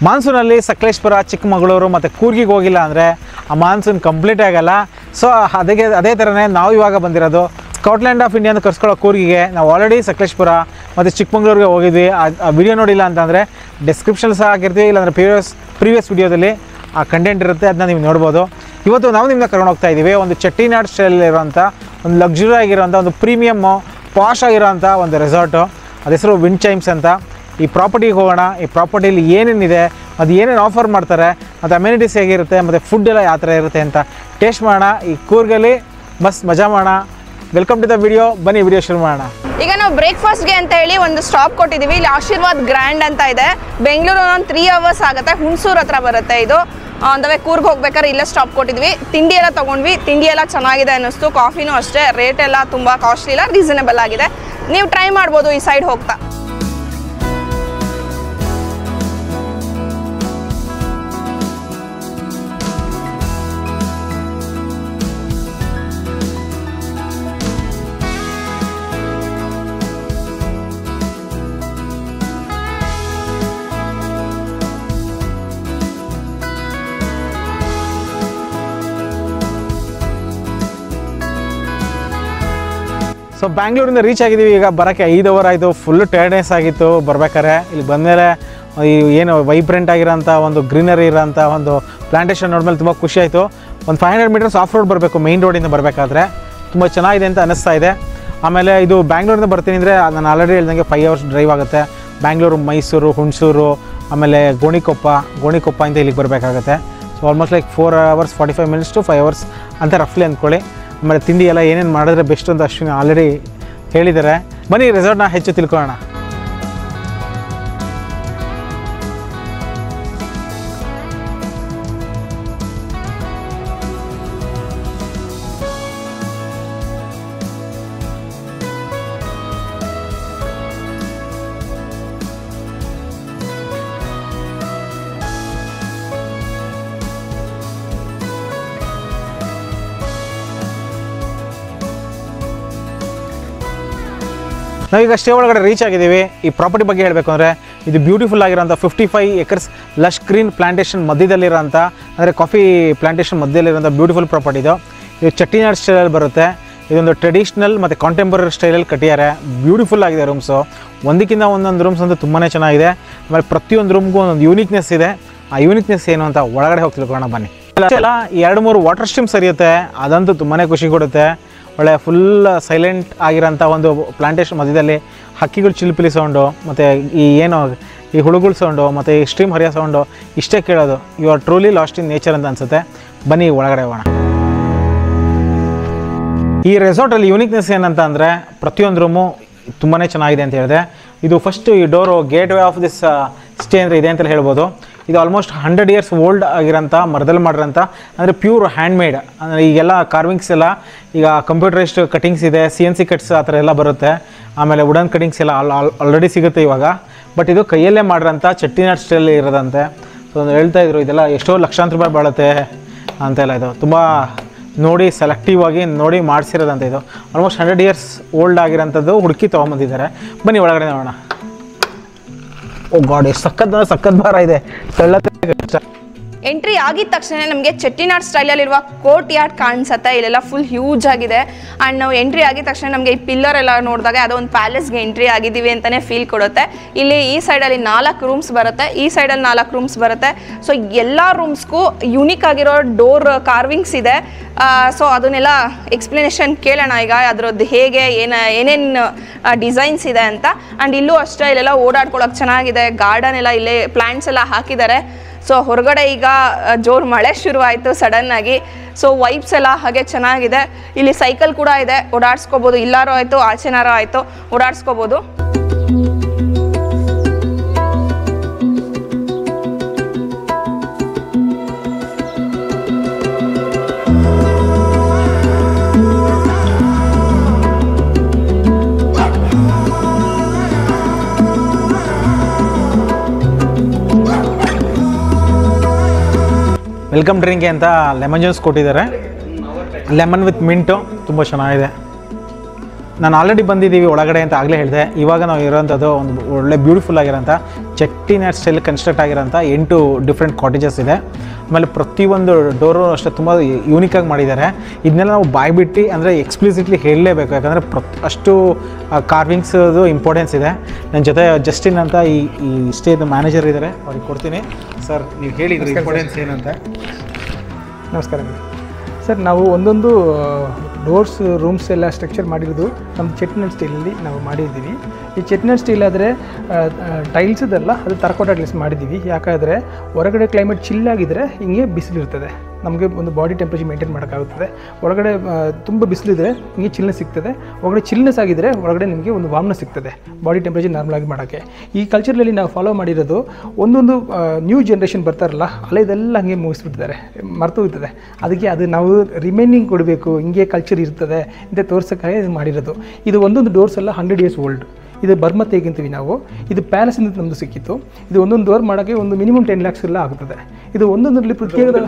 ಮಾನ್ಸೂನಲ್ಲಿ ಸಕಲೇಶ್ಪುರ, ಚಿಕ್ಕಮಗಳೂರು ಮತ್ತು ಕೂರ್ಗಿಗೆ ಹೋಗಿಲ್ಲ ಅಂದರೆ ಆ ಮಾನ್ಸೂನ್ ಕಂಪ್ಲೀಟ್ ಆಗಲ್ಲ. ಸೊ ಅದೇ ಥರನೇ ನಾವು ಇವಾಗ ಬಂದಿರೋದು ಸ್ಕಾಟ್ಲ್ಯಾಂಡ್ ಆಫ್ ಇಂಡಿಯಾ ಅಂತ ಕರ್ಸ್ಕೊಳ್ಳೋ ಕೂರ್ಗಿಗೆ. ನಾವು ಆಲ್ರೆಡಿ ಸಕಲೇಶ್ಪುರ ಮತ್ತು ಚಿಕ್ಕಮಗಳೂರಿಗೆ ಹೋಗಿದ್ವಿ. ಆ ವಿಡಿಯೋ ನೋಡಿಲ್ಲ ಅಂತಂದರೆ ಡಿಸ್ಕ್ರಿಪ್ಷನ್ ಸಹ ಹಾಕಿರ್ತೀವಿ, ಇಲ್ಲಾಂದರೆ ಪ್ರೀವಿಯಸ್ ವಿಡಿಯೋದಲ್ಲಿ ಆ ಕಂಟೆಂಟ್ ಇರುತ್ತೆ, ಅದನ್ನ ನೀವು ನೋಡ್ಬೋದು. ಇವತ್ತು ನಾವು ನಿಮ್ಮನ್ನ ಕರ್ಕೊಂಡು ಹೋಗ್ತಾ ಇದ್ದೀವಿ ಒಂದು ಚೆಟ್ಟಿನಾಡ್ ಸ್ಟೈಲಲ್ಲಿರೋಂಥ ಒಂದು ಲಕ್ಸುರಿ ಆಗಿರೋಂಥ ಒಂದು ಪ್ರೀಮಿಯಮ್ಮು ಪಾಶ್ ಆಗಿರೋಂಥ ಒಂದು ರೆಸಾರ್ಟು. ಅದ ಹೆಸರು ವಿಂಡ್ ಚೈಮ್ಸ್ ಅಂತ. ಈ ಪ್ರಾಪರ್ಟಿಗೆ ಹೋಗೋಣ. ಈ ಪ್ರಾಪರ್ಟಿಲಿ ಏನೇನಿದೆ, ಅದು ಏನೇನು ಆಫರ್ ಮಾಡ್ತಾರೆ, ಮತ್ತು ಅಮ್ಯುನಿಟೀಸ್ ಹೇಗಿರುತ್ತೆ, ಮತ್ತು ಫುಡ್ ಎಲ್ಲ ಯಾವ ಥರ ಇರುತ್ತೆ ಅಂತ ಟೇಸ್ಟ್ ಮಾಡೋಣ. ಈ ಕೂರ್ಗಲ್ಲಿ ಮಸ್ತ್ ಮಜಾ ಮಾಡೋಣ. Welcome to the video. ಬನ್ನಿ ವಿಡಿಯೋ ಶುರು ಮಾಡೋಣ. ಈಗ ನಾವು ಬ್ರೇಕ್ಫಾಸ್ಟ್ಗೆ ಅಂತ ಹೇಳಿ ಒಂದು ಸ್ಟಾಪ್ ಕೊಟ್ಟಿದ್ದೀವಿ. ಇಲ್ಲಿ ಆಶೀರ್ವಾದ್ ಗ್ರ್ಯಾಂಡ್ ಅಂತ ಇದೆ. ಬೆಂಗಳೂರು ಒಂದು 3 ಅವರ್ಸ್ ಆಗುತ್ತೆ. ಹುಣಸೂರು ಹತ್ರ ಬರುತ್ತೆ ಇದು. ಅಂದರೆ ಕೂರ್ಗ್ ಹೋಗ್ಬೇಕಾದ್ರೆ ಇಲ್ಲೇ ಸ್ಟಾಪ್ ಕೊಟ್ಟಿದ್ವಿ. ತಿಂಡಿ ಎಲ್ಲ ತೊಗೊಂಡ್ವಿ. ತಿಂಡಿ ಎಲ್ಲ ಚೆನ್ನಾಗಿದೆ ಅನ್ನಿಸ್ತು. ಕಾಫಿನೂ ಅಷ್ಟೇ, ರೇಟ್ ಎಲ್ಲ ತುಂಬ ಕಾಸ್ಟ್ಲಿ ಇಲ್ಲ, ರೀಸನೇಬಲ್ ಆಗಿದೆ. ನೀವು ಟ್ರೈ ಮಾಡ್ಬೋದು ಈ ಸೈಡ್ ಹೋಗ್ತಾ. ಸೊ ಬ್ಯಾಂಗ್ಳೂರಿಂದ ರೀಚ್ ಆಗಿದ್ದೀವಿ. ಈಗ ಬರೋಕ್ಕೆ 5 ಅವರ್ ಆಯಿತು. ಫುಲ್ಲು ಟೈರ್ಡ್ನೆಸ್ ಆಗಿತ್ತು ಬರ್ಬೇಕಾದ್ರೆ. ಇಲ್ಲಿ ಬಂದಮೇಲೆ ಏನು ವೈಬ್ರೆಂಟ್ ಆಗಿರೋಂಥ ಒಂದು ಗ್ರೀನರಿ ಇರೋಂಥ ಒಂದು ಪ್ಲಾಂಟೇಶನ್ ನೋಡಿದ್ಮೇಲೆ ತುಂಬ ಖುಷಿ ಆಯಿತು. ಒಂದು 500 ಮೀಟರ್ಸ್ ಆಫ್ ರೋಡ್ ಬರಬೇಕು ಮೈನ್ ರೋಡಿಂದ ಬರಬೇಕಾದ್ರೆ. ತುಂಬ ಚೆನ್ನಾಗಿದೆ ಅಂತ ಅನ್ನಿಸ್ತಾ ಇದೆ. ಆಮೇಲೆ ಇದು ಬ್ಯಾಂಗ್ಳೂರಿಂದ ಬರ್ತೀನಿ ಅಂದರೆ ನಾನು ಆಲ್ರೆಡಿ ಹೇಳ್ದಂಗೆ 5 ಅವರ್ಸ್ ಡ್ರೈವ್ ಆಗುತ್ತೆ. ಬ್ಯಾಂಗ್ಳೂರು, ಮೈಸೂರು, ಹುಣಸೂರು, ಆಮೇಲೆ ಗೋಣಿಕೊಪ್ಪ ಅಂತ ಇಲ್ಲಿಗೆ ಬರಬೇಕಾಗುತ್ತೆ. So almost like 4 hours 45 minutes to 5 hours ಅಂತ ರಫ್ಲಿ ಅಂದ್ಕೊಳ್ಳಿ. ಆಮೇಲೆ ತಿಂಡಿ ಎಲ್ಲ ಏನೇನು ಮಾಡಿದ್ರೆ ಬೆಸ್ಟ್ ಅಂತ ಅಶ್ವಿನಿ ಆಲ್ರೆಡಿ ಹೇಳಿದ್ದಾರೆ. ಬನ್ನಿ ರೆಸಾರ್ಟ್ನ ಹೆಚ್ಚು ತಿಳ್ಕೊಳ್ಳೋಣ. ನಾವೀಗ ಸ್ಟೇ ಒಳಗಡೆ ರೀಚ್ ಆಗಿದ್ದೀವಿ. ಈ ಪ್ರಾಪರ್ಟಿ ಬಗ್ಗೆ ಹೇಳಬೇಕು ಅಂದರೆ ಇದು ಬ್ಯೂಟಿಫುಲ್ ಆಗಿರೋಂಥ 55 acres ಲಶ್ ಗ್ರೀನ್ ಪ್ಲಾಂಟೇಶನ್ ಮಧ್ಯದಲ್ಲಿರೋಂಥ, ಅಂದರೆ ಕಾಫಿ ಪ್ಲಾಂಟೇಶನ್ ಮಧ್ಯದಲ್ಲಿರೋಂಥ ಬ್ಯೂಟಿಫುಲ್ ಪ್ರಾಪರ್ಟಿ ಇದು. ಚೆಟ್ಟಿನಾಡ್ ಸ್ಟೈಲಲ್ಲಿ ಬರುತ್ತೆ. ಇದೊಂದು ಟ್ರೆಡಿಷ್ನಲ್ ಮತ್ತು ಕಾಂಟೆಂಪರರಿ ಸ್ಟೈಲಲ್ಲಿ ಕಟ್ಟಿದ್ದಾರೆ. ಬ್ಯೂಟಿಫುಲ್ ಆಗಿದೆ ರೂಮ್ಸು. ಒಂದಕ್ಕಿಂತ ಒಂದೊಂದು ರೂಮ್ಸ್ ಅಂತೂ ತುಂಬಾ ಚೆನ್ನಾಗಿದೆ. ಆಮೇಲೆ ಪ್ರತಿಯೊಂದು ರೂಮ್ಗೂ ಒಂದೊಂದು ಯೂನಿಕ್ನೆಸ್ ಇದೆ. ಆ ಯೂನಿಕ್ನೆಸ್ ಏನು ಅಂತ ಒಳಗಡೆ ಹೋಗಿ ತಿಳ್ಕೊಳ್ಳೋಣ ಬನ್ನಿ. ಎಲ್ಲ 2-3 ವಾಟರ್ ಸ್ಟ್ರೀಮ್ಸ್ ಹರಿಯುತ್ತೆ. ಅದಂತೂ ತುಂಬಾ ಖುಷಿ ಕೊಡುತ್ತೆ. ಒಳ್ಳೆ ಫುಲ್ ಸೈಲೆಂಟ್ ಆಗಿರೋಂಥ ಒಂದು ಪ್ಲಾಂಟೇಶನ್ ಮಧ್ಯದಲ್ಲಿ ಹಕ್ಕಿಗಳು ಚಿಲಿಪಿಲಿ ಸೌಂಡು, ಮತ್ತು ಈ ಹುಳುಗಳ ಸೌಂಡು, ಮತ್ತು ಈ ಸ್ಟ್ರೀಮ್ ಹರಿಯೋ ಸೌಂಡು ಇಷ್ಟೇ ಕೇಳೋದು. You are truly lost in nature ಅಂತ ಅನಿಸುತ್ತೆ. ಬನ್ನಿ ಒಳಗಡೆ ಹೋಗೋಣ. ಈ ರೆಸಾರ್ಟಲ್ಲಿ ಯೂನಿಕ್ನೆಸ್ ಏನಂತ ಅಂದರೆ ಪ್ರತಿಯೊಂದು ರೂಮು ತುಂಬಾ ಚೆನ್ನಾಗಿದೆ ಅಂತ ಹೇಳಿದೆ. ಇದು ಫಸ್ಟು ಈ door gate way of this stay ಅಂದರೆ ಇದೆ ಅಂತ ಹೇಳ್ಬೋದು. ಇದು ಆಲ್ಮೋಸ್ಟ್ 100 years ಓಲ್ಡ್ ಆಗಿರೋಂಥ ಮರದಲ್ಲಿ ಮಾಡಿರೋಂಥ, ಅಂದರೆ ಪ್ಯೂರ್ ಹ್ಯಾಂಡ್ಮೇಡ್. ಅಂದರೆ ಈಗೆಲ್ಲ ಕಾರ್ವಿಂಗ್ಸ್ ಎಲ್ಲ ಈಗ ಕಂಪ್ಯೂಟರೈಸ್ಡ್ ಕಟಿಂಗ್ಸ್ ಇದೆ, CNC ಕಟ್ಸ್ ಆ ಥರ ಎಲ್ಲ ಬರುತ್ತೆ. ಆಮೇಲೆ ವುಡನ್ ಕಟಿಂಗ್ಸ್ ಎಲ್ಲ ಆಲ್ರೆಡಿ ಸಿಗುತ್ತೆ ಇವಾಗ. ಬಟ್ ಇದು ಕೈಯಲ್ಲೇ ಮಾಡಿರೋಂಥ ಚೆಟ್ಟಿನಾಡ್ ಸ್ಟೈಲ್ ಇರೋದಂತೆ. ಸೊ ಹೇಳ್ತಾಯಿದ್ರು ಇದೆಲ್ಲ ಎಷ್ಟೋ ಲಕ್ಷಾಂತರ ರೂಪಾಯಿ ಬಾಳುತ್ತೆ ಅಂತೆಲ್ಲ. ಇದು ತುಂಬ ನೋಡಿ ಸೆಲೆಕ್ಟಿವ್ ಆಗಿ ನೋಡಿ ಮಾಡಿಸಿರೋದಂತೆ. ಇದು ಆಲ್ಮೋಸ್ಟ್ 100 years ಓಲ್ಡ್ ಆಗಿರೋಂಥದ್ದು ಹುಡುಕಿ ತೊಗೊಂಬಂದಿದ್ದಾರೆ. ಬನ್ನಿ ಒಳಗಡೆ ನೋಡೋಣ. ಓ ಗಾಡ್, ಎಷ್ಟು ಸಖತ್ ಭಾರ ಇದೆ. ಎಂಟ್ರಿ ಆಗಿದ ತಕ್ಷಣ ನಮಗೆ ಚೆಟ್ಟಿನಾಡ್ ಸ್ಟೈಲಲ್ಲಿರುವ ಕೋರ್ಟ್ ಯಾರ್ಡ್ ಕಾಣಿಸುತ್ತೆ. ಇಲ್ಲೆಲ್ಲ ಫುಲ್ ಹ್ಯೂಜ್ ಆಗಿದೆ. ಆ್ಯಂಡ್ ನಾವು ಎಂಟ್ರಿ ಆಗಿದ ತಕ್ಷಣ ನಮಗೆ ಈ ಪಿಲ್ಲರ್ ಎಲ್ಲ ನೋಡಿದಾಗ ಅದೋ ಒಂದು ಪ್ಯಾಲೇಸ್ಗೆ ಎಂಟ್ರಿ ಆಗಿದ್ದೀವಿ ಅಂತಲೇ ಫೀಲ್ ಕೊಡುತ್ತೆ. ಇಲ್ಲಿ ಈ ಸೈಡಲ್ಲಿ 4 ರೂಮ್ಸ್ ಬರುತ್ತೆ, ಈ ಸೈಡಲ್ಲಿ 4 ರೂಮ್ಸ್ ಬರುತ್ತೆ. ಸೊ ಎಲ್ಲ ರೂಮ್ಸ್ಗೂ ಯುನೀಕ್ ಆಗಿರೋ ಡೋರ್ ಕಾರ್ವಿಂಗ್ಸ್ ಇದೆ. ಸೊ ಅದನ್ನೆಲ್ಲ ಎಕ್ಸ್ಪ್ಲನೇಷನ್ ಕೇಳೋಣ ಈಗ, ಅದರದ್ದು ಹೇಗೆ ಏನೇನು ಡಿಸೈನ್ಸ್ ಇದೆ ಅಂತ. ಆ್ಯಂಡ್ ಇಲ್ಲೂ ಅಷ್ಟೇ, ಇಲ್ಲೆಲ್ಲ ಓಡಾಡ್ಕೊಳ್ಳೋಕೆ ಚೆನ್ನಾಗಿದೆ. ಗಾರ್ಡನ್ ಎಲ್ಲ ಇಲ್ಲೇ ಪ್ಲ್ಯಾಂಟ್ಸ್ ಎಲ್ಲ ಹಾಕಿದ್ದಾರೆ. ಸೊ ಹೊರಗಡೆ ಈಗ ಜೋರು ಮಳೆ ಶುರುವಾಯಿತು ಸಡನ್ನಾಗಿ. ಸೊ ವೈಬ್ಸ್ ಎಲ್ಲ ಹಾಗೆ ಚೆನ್ನಾಗಿದೆ. ಇಲ್ಲಿ ಸೈಕಲ್ ಕೂಡ ಇದೆ, ಓಡಾಡಿಸ್ಕೋಬೋದು. ಇಲ್ಲಾರೋ ಆಯಿತು, ಆಚೆನಾರೋ ಆಯಿತು, ಓಡಾಡಿಸ್ಕೋಬೋದು. ವೆಲ್ಕಮ್ ಡ್ರಿಂಕ್ಗೆ ಅಂತ ಲೆಮನ್ ಜ್ಯೂಸ್ ಕೊಟ್ಟಿದ್ದಾರೆ. ಲೆಮನ್ ವಿತ್ ಮಿಂಟು ತುಂಬ ಚೆನ್ನಾಗಿದೆ. ನಾನು ಆಲ್ರೆಡಿ ಬಂದಿದ್ದೀವಿ ಒಳಗಡೆ ಅಂತ ಆಗಲೇ ಹೇಳಿದೆ. ಇವಾಗ ನಾವು ಇರೋಂಥದ್ದು ಒಂದು ಒಳ್ಳೆ ಬ್ಯೂಟಿಫುಲ್ ಆಗಿರೋಂಥ ಚೆಟ್ಟಿನಾಡ್ ಸ್ಟೈಲ್ ಕನ್ಸ್ಟ್ರಕ್ಟ್ ಆಗಿರೋಂಥ 8 ಡಿಫ್ರೆಂಟ್ ಕಾಟೇಜಸ್ ಇದೆ. ಆಮೇಲೆ ಪ್ರತಿಯೊಂದು ಡೋರು ಅಷ್ಟೇ ತುಂಬ ಯೂನಿಕಾಗಿ ಮಾಡಿದ್ದಾರೆ. ಇದನ್ನೆಲ್ಲ ನಾವು ಬಾಯ್ಬಿಟ್ಟು ಅಂದರೆ ಎಕ್ಸ್ಪ್ಲಿಸಿಟ್ಲಿ ಹೇಳಲೇಬೇಕು, ಯಾಕಂದರೆ ಅಷ್ಟು ಕಾರ್ವಿಂಗ್ಸದು ಇಂಪಾರ್ಟೆನ್ಸ್ ಇದೆ. ನನ್ನ ಜೊತೆ ಜಸ್ಟಿನ್ ಅಂತ ಈ ಸ್ಟೇದು ಮ್ಯಾನೇಜರ್ ಇದ್ದಾರೆ, ಅವ್ರಿಗೆ ಕೊಡ್ತೀನಿ. ಸರ್ ನೀವು ಹೇಳಿದ್ರಿ ಇಂಪಾರ್ಟೆನ್ಸ್ ಏನಂತ. ನಮಸ್ಕಾರ ಸರ್. ನಾವು ಒಂದೊಂದು ಡೋರ್ಸ್ ರೂಮ್ಸ್ ಎಲ್ಲ ಸ್ಟ್ರಕ್ಚರ್ ಮಾಡಿರೋದು ನಮ್ಮ ಚೆಟ್ಟಿನಾಡ್ ಸ್ಟೈಲಲ್ಲಿ ನಾವು ಮಾಡಿದ್ದೀವಿ. ಈ ಚೆಟ್ಟಿನಾಡ್ ಸ್ಟೈಲ್ ಆದರೆ ಟೈಲ್ಸದಲ್ಲ, ಅದು ಟರ್ಕೋಟಾ ಟೈಲ್ಸ್ ಮಾಡಿದ್ದೀವಿ. ಯಾಕಂದರೆ ಹೊರಗಡೆ ಕ್ಲೈಮೇಟ್ ಚಿಲ್ಲಾಗಿದ್ದರೆ ಹಿಂಗೆ ಬಿಸಿಲಿರ್ತದೆ, ನಮಗೆ ಒಂದು ಬಾಡಿ ಟೆಂಪ್ರೇಚರ್ ಮೇಂಟೈನ್ ಮಾಡೋಕ್ಕಾಗುತ್ತದೆ. ಒಳಗಡೆ ತುಂಬ ಬಿಸಿಲಿದ್ರೆ ಹಿಂಗೆ ಚಿಲ್ನೆಸ್ ಸಿಗ್ತದೆ, ಒಳಗಡೆ ಚಿಲ್ನೆಸ್ ಆಗಿದ್ದರೆ ಒಳಗಡೆ ನಿಮಗೆ ಒಂದು ವಾಮ್ನೆಸ್ ಸಿಗ್ತದೆ, ಬಾಡಿ ಟೆಂಪ್ರೇಚರ್ ನಾರ್ಮಲಾಗಿ ಮಾಡೋಕ್ಕೆ. ಈ ಕಲ್ಚರಲ್ಲಿ ನಾವು ಫಾಲೋ ಮಾಡಿರೋದು ಒಂದೊಂದು ನ್ಯೂ ಜನ್ರೇಷನ್ ಬರ್ತಾರಲ್ಲ, ಹಳೆದೆಲ್ಲ ಹಂಗೆ ಮುಗಿಸ್ಬಿಟ್ಟಿದ್ದಾರೆ, ಮರೆತು ಹೋಗ್ತದೆ. ಅದಕ್ಕೆ ಅದು ನಾವು ರಿಮೈನಿಂಗ್ ಕೊಡಬೇಕು, ಹಿಂಗೆ ಕಲ್ಚರ್ ಇರ್ತದೆ ಅಂತ ತೋರ್ಸೋಕ್ಕಾಗಿ ಇದು ಮಾಡಿರೋದು. ಇದು ಒಂದೊಂದು ಡೋರ್ಸ್ ಎಲ್ಲ 100 years ಓಲ್ಡ್. ಇದು ಬರ್ಮ ತೆಗಿಂತೀವಿ ನಾವು. ಇದು ಪ್ಯಾಲೇಸಿಂದ ನಮ್ಮದು ಸಿಕ್ಕಿತ್ತು. ಇದು ಒಂದೊಂದು ಡೋರ್ ಮಾಡೋಕ್ಕೆ ಒಂದು ಮಿನಿಮಮ್ 10 lakhs ಎಲ್ಲ ಆಗುತ್ತದೆ. ಇದು ಒಂದೊಂದರಲ್ಲಿ ಪ್ರತ್ಯೇಕದ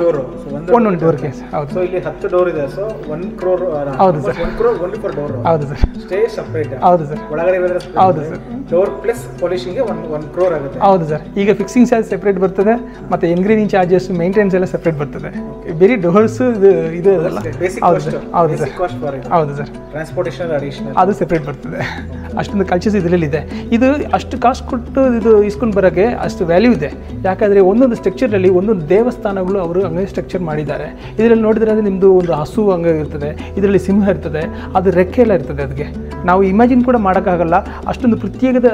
ಒಂದೊಂದು ಡೋರ್ಗೆ. ಹೌದು. ಸೊ ಇಲ್ಲಿ 10 ಡೋರ್ ಇದೆ. So 1 crore. ಹೌದು sir. 1 crore only for door. ಹೌದು ಸರ್. Stay separate. ಹೌದು ಸರ್. ಒಳಗಡೆ ಹೌದು ಸರ್. ಡೋರ್ ಪ್ಲಸ್ ಪಾಲಿಶಿಂಗ್ಗೆ 1 crore ಆಗುತ್ತೆ. ಹೌದು ಸರ್. ಈಗ ಫಿಕ್ಸಿಂಗ್ ಚಾರ್ಜ್ ಸೆಪರೇಟ್ ಬರ್ತದೆ, ಮತ್ತು ಎನ್ಗ್ರೀನಿಂಗ್ ಚಾರ್ಜಸ್, ಮೇಂಟೆನೆನ್ಸ್ ಎಲ್ಲ ಸೆಪರೇಟ್ ಬರ್ತದೆ. ಬೇರೆ ಡೋರ್ಸ್ ಇದು ಅದಲ್ಲ. ಹೌದು ಸರ್. ಹೌದು ಸರ್. ಹೌದು ಸರ್. ಟ್ರಾನ್ಸ್ಪೋರ್ಟೇಷನ್ ಅಡಿಷನಲ್ ಅದು ಸೆಪರೇಟ್ ಬರ್ತದೆ. ಅಷ್ಟೊಂದು ಕಲ್ಚರ್ಸ್ ಇದರಲ್ಲಿದೆ. ಇದು ಅಷ್ಟು ಕಾಸ್ಟ್ ಕೊಟ್ಟು ಇದು ಇಸ್ಕೊಂಡು ಬರೋಕ್ಕೆ ಅಷ್ಟು ವ್ಯಾಲ್ಯೂ ಇದೆ. ಯಾಕಂದರೆ ಒಂದೊಂದು ಸ್ಟ್ರಕ್ಚರಲ್ಲಿ ಒಂದೊಂದು ದೇವಸ್ಥಾನಗಳು ಅವರು ಹಂಗೆ ಸ್ಟ್ರಕ್ಚರ್ ಮಾಡಿದ್ದಾರೆ. ಇದರಲ್ಲಿ ನೋಡಿದ್ರೆ ಅಂದರೆ ನಿಮ್ಮದು ಒಂದು ಹಸು ಹಂಗೆ ಇರ್ತದೆ, ಇದರಲ್ಲಿ ಸಿಂಹ ಇರ್ತದೆ, ಅದು ರೆಕ್ಕೆ ಎಲ್ಲ ಇರ್ತದೆ. ಅದಕ್ಕೆ ನಾವು ಇಮ್ಯಾಜಿನ್ ಕೂಡ ಮಾಡೋಕ್ಕಾಗಲ್ಲ, ಅಷ್ಟೊಂದು ಪ್ರತ್ಯೇಕದ